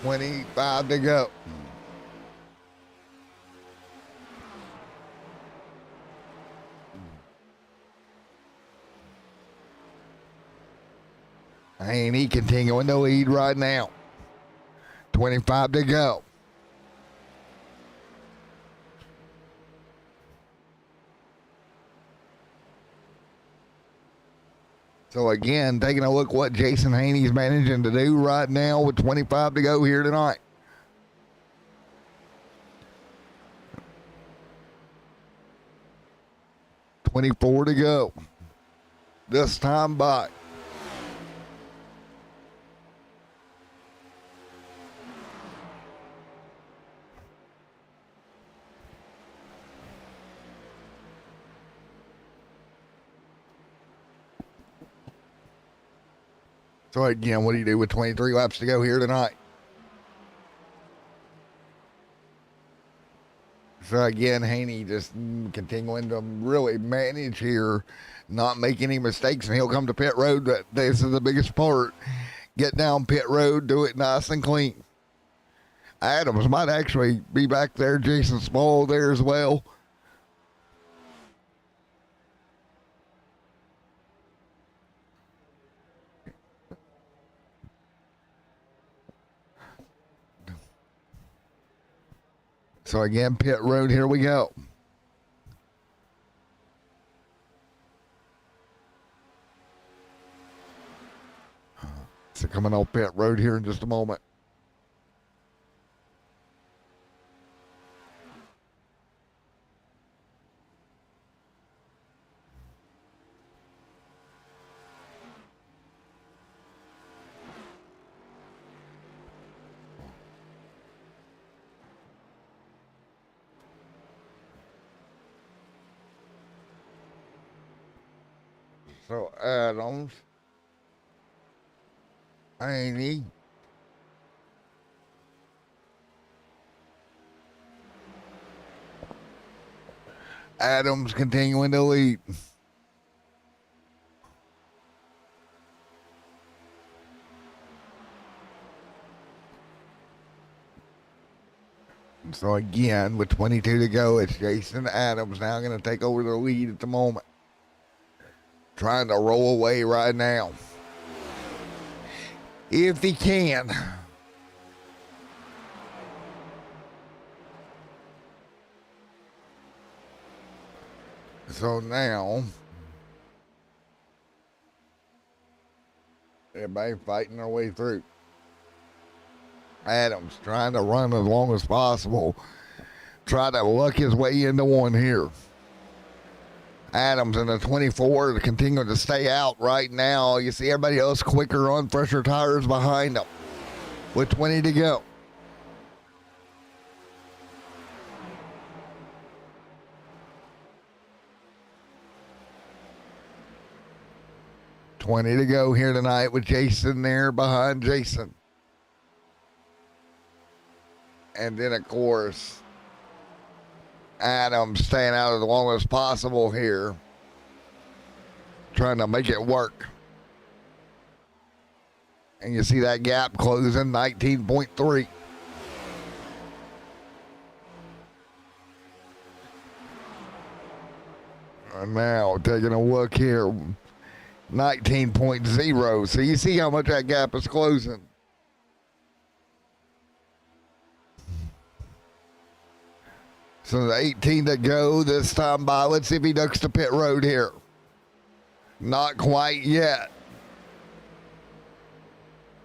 $25 to go. Ain't he continuing to lead right now? 25 to go. So again, taking a look what Jason Haney's managing to do right now with 25 to go here tonight. $24 to go. This time by. So again, what do you do with 23 laps to go here tonight? So again, Haney just continuing to really manage here, not make any mistakes, and he'll come to pit road. This is the biggest part. Get down pit road, do it nice and clean. Adams might actually be back there. Jason Small there as well. So again, pit road, here we go. So coming off pit road here in just a moment. So Adams, Haney, Adams continuing to lead. So again, with 22 to go, it's Jason Adams now going to take over the lead at the moment. Trying to roll away right now. If he can. So now, everybody fighting their way through. Adams trying to run as long as possible. Try to luck his way into one here. Adams in the 24 to continue to stay out right now. You see everybody else quicker on fresher tires behind them with 20 to go. $20 to go here tonight with Jason there behind Jason. And then, of course, Adams staying out as long as possible here. Trying to make it work. And you see that gap closing, 19.3. And now taking a look here, 19.0. So you see how much that gap is closing. So the 18 to go this time by. Let's see if he ducks the pit road here. Not quite yet.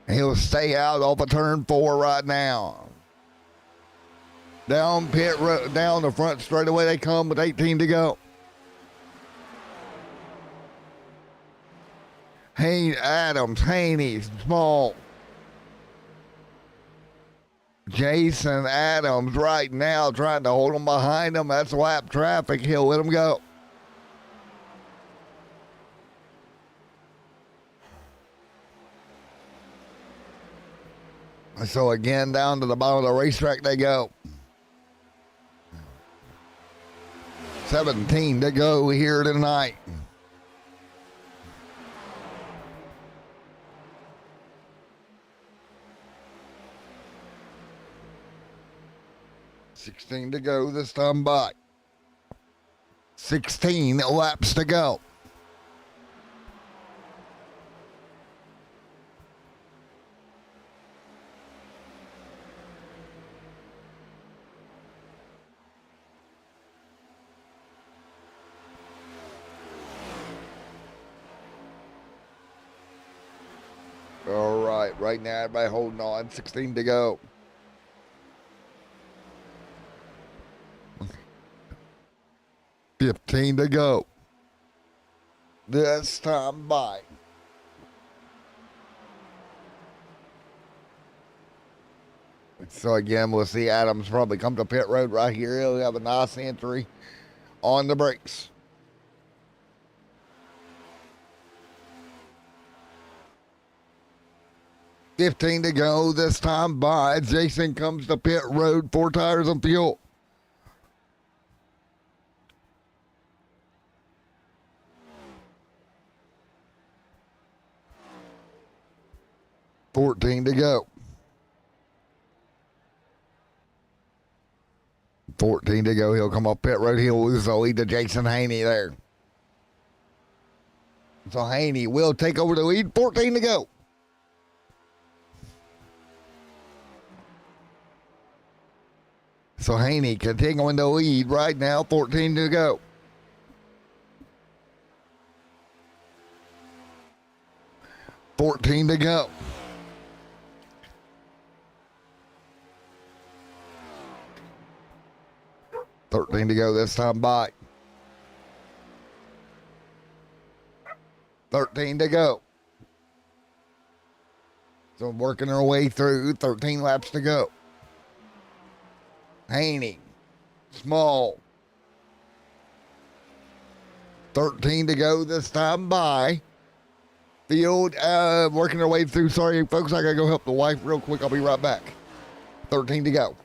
He'll stay out off of turn 4 right now. Down pit road, down the front straightaway they come with 18 to go. Adams, Haney, Small. Jason Adams right now trying to hold him behind him. That's lap traffic. He'll let him go. So again, down to the bottom of the racetrack they go. 17 to go here tonight. $16 to go this time by. 16 laps to go. All right now everybody holding on. 16 to go. $15 to go. This time by. So again, we'll see Adams probably come to pit road right here. He'll have a nice entry on the brakes. $15 to go this time by. Jason comes to pit road, 4 tires and fuel. $14 to go. 14 to go. He'll come up pit road. He'll lose the lead to Jason Haney there. So Haney will take over the lead. 14 to go. So Haney continuing the lead right now. 14 to go. $14 to go. $13 to go this time by. 13 to go. So working our way through. 13 laps to go. Haney, Small. 13 to go this time by. Field working their way through. Sorry, folks, I got to go help the wife real quick. I'll be right back. 13 to go.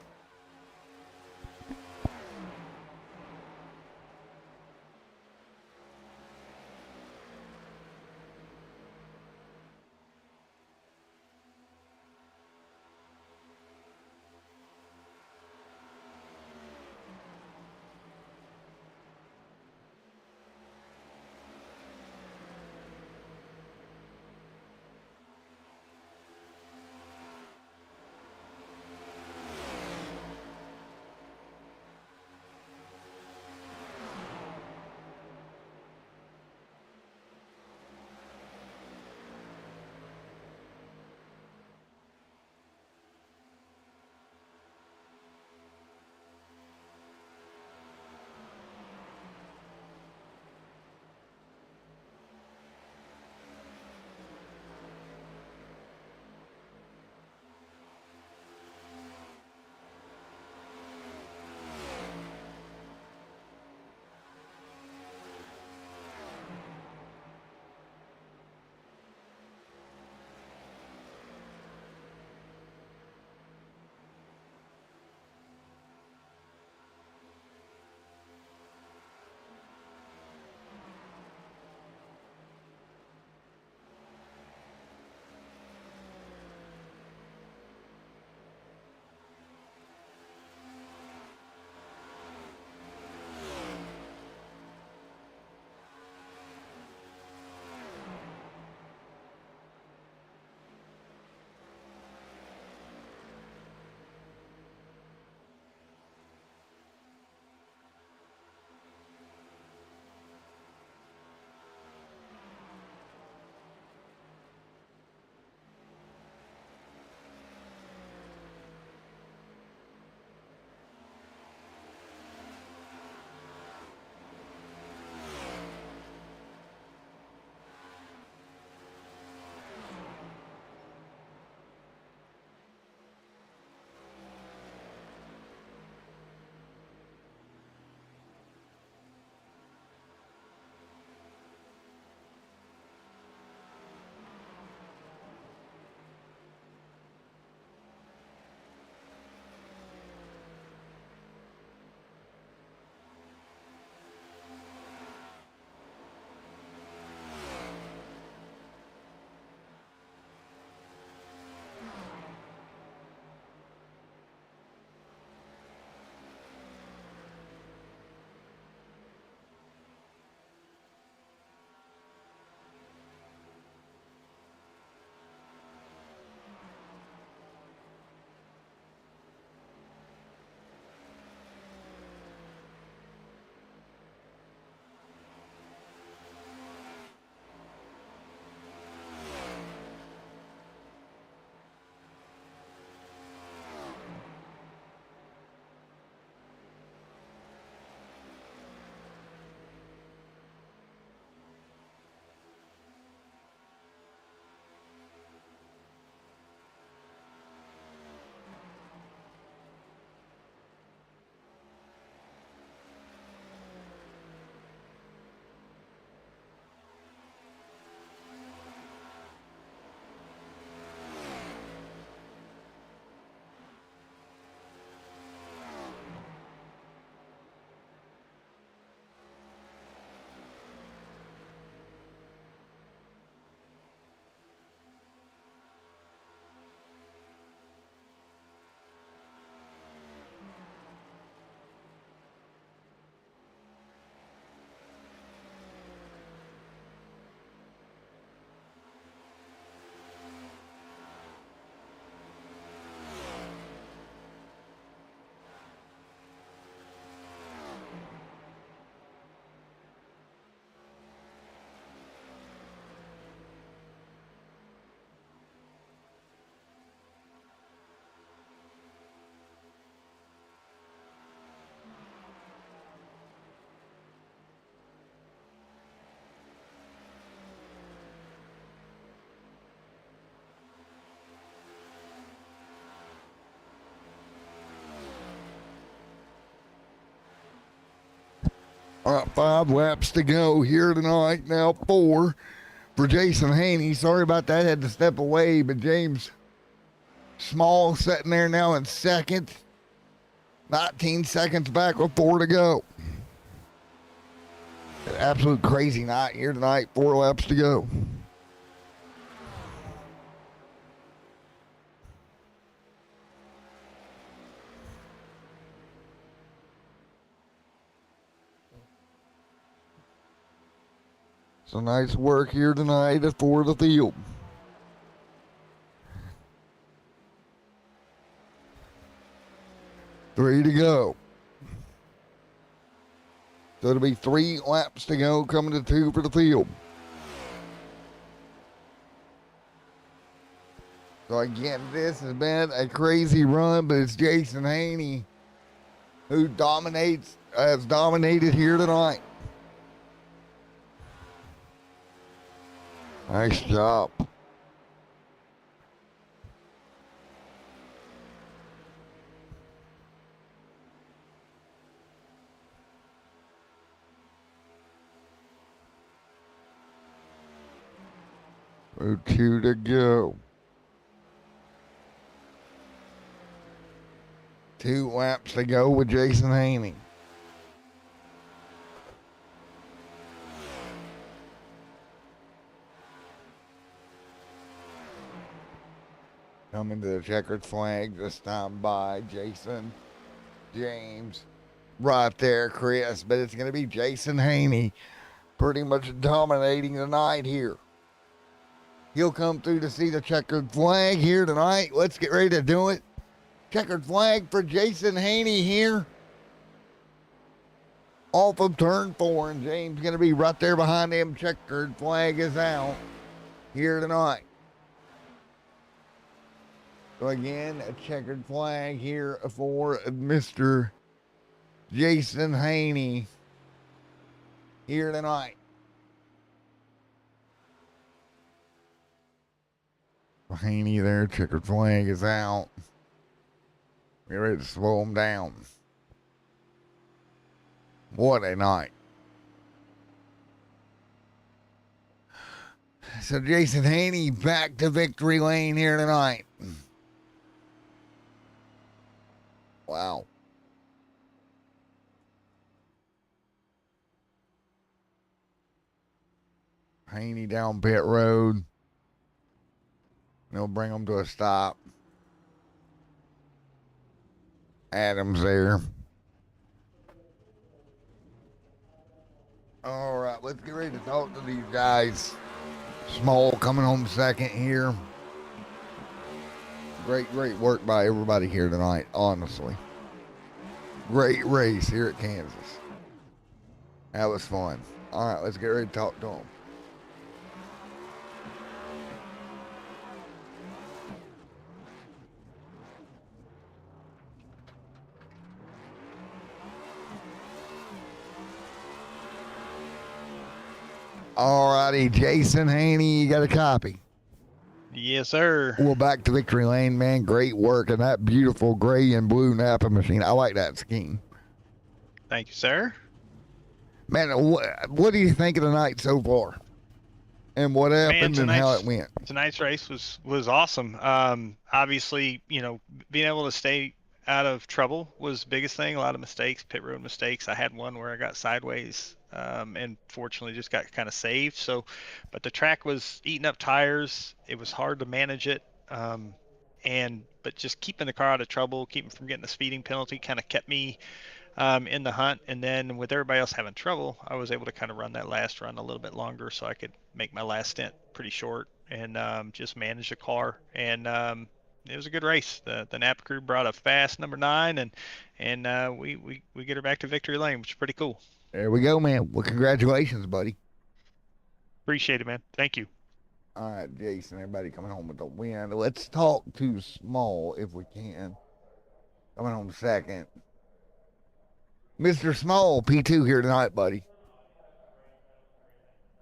All right, 5 laps to go here tonight. Now 4 for Jason Haney. Sorry about that. Had to step away, but James Small sitting there now in second. 19 seconds back with 4 to go. An absolute crazy night here tonight. 4 laps to go. So nice work here tonight for the field. Three to go. So it'll be 3 laps to go, coming to 2 for the field. So again, this has been a crazy run, but it's Jason Haney who has dominated here tonight. Nice job. Oh, 2 to go. 2 laps to go with Jason Haney. Coming to the checkered flag this time by Jason, James, right there, Chris. But it's going to be Jason Haney pretty much dominating the night here. He'll come through to see the checkered flag here tonight. Let's get ready to do it. Checkered flag for Jason Haney here. Off of turn 4, and James going to be right there behind him. Checkered flag is out here tonight. So again, a checkered flag here for Mr. Jason Haney here tonight. Haney there, checkered flag is out. We're ready to slow him down. What a night. So Jason Haney back to victory lane here tonight. Wow. Haney down pit road. They'll bring them to a stop. Adams there. All right, let's get ready to talk to these guys. Small coming home second here. Great work by everybody here tonight, honestly. Great race here at Kansas. That was fun. All right, let's get ready to talk to them. All righty, Jason Haney, you got a copy? Yes, sir. Well, back to victory lane, man. Great work. And that beautiful gray and blue Napa machine. I like that scheme. Thank you, sir. Man, what do you think of the night so far? And what happened and how it went? Tonight's race was awesome. Obviously, being able to stay out of trouble was the biggest thing. A lot of mistakes, pit road mistakes. I had one where I got sideways and fortunately just got kind of saved. So, but the track was eating up tires. It was hard to manage it. But just keeping the car out of trouble, keeping from getting a speeding penalty kind of kept me in the hunt. And then with everybody else having trouble, I was able to kind of run that last run a little bit longer so I could make my last stint pretty short and just manage the car. And it was a good race. The Napa crew brought a fast number 9, and we get her back to victory lane, which is pretty cool. There we go, man. Well, congratulations, buddy. Appreciate it, man. Thank you. All right, Jason, everybody coming home with the win. Let's talk to Small if we can. Coming home second. Mr. Small, P2 here tonight, buddy.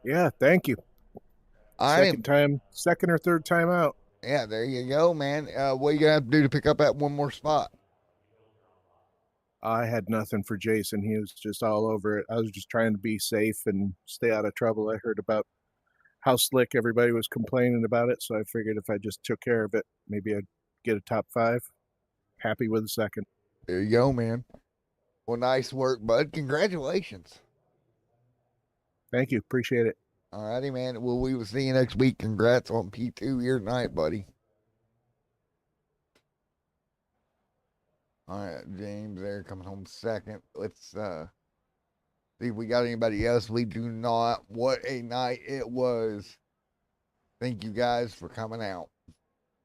Yeah, thank you. Second or third time out. Yeah, there you go, man. What are you going to have to do to pick up that one more spot? I had nothing for Jason. He was just all over it. I was just trying to be safe and stay out of trouble. I heard about how slick everybody was complaining about it, so I figured if I just took care of it, maybe I'd get a top 5. Happy with a second. There you go, man. Well, nice work, bud. Congratulations. Thank you. Appreciate it. All righty, man. Well, we will see you next week. Congrats on P2 here tonight, buddy. All right, James there coming home second. Let's see if we got anybody else. We do not. What a night it was. Thank you guys for coming out.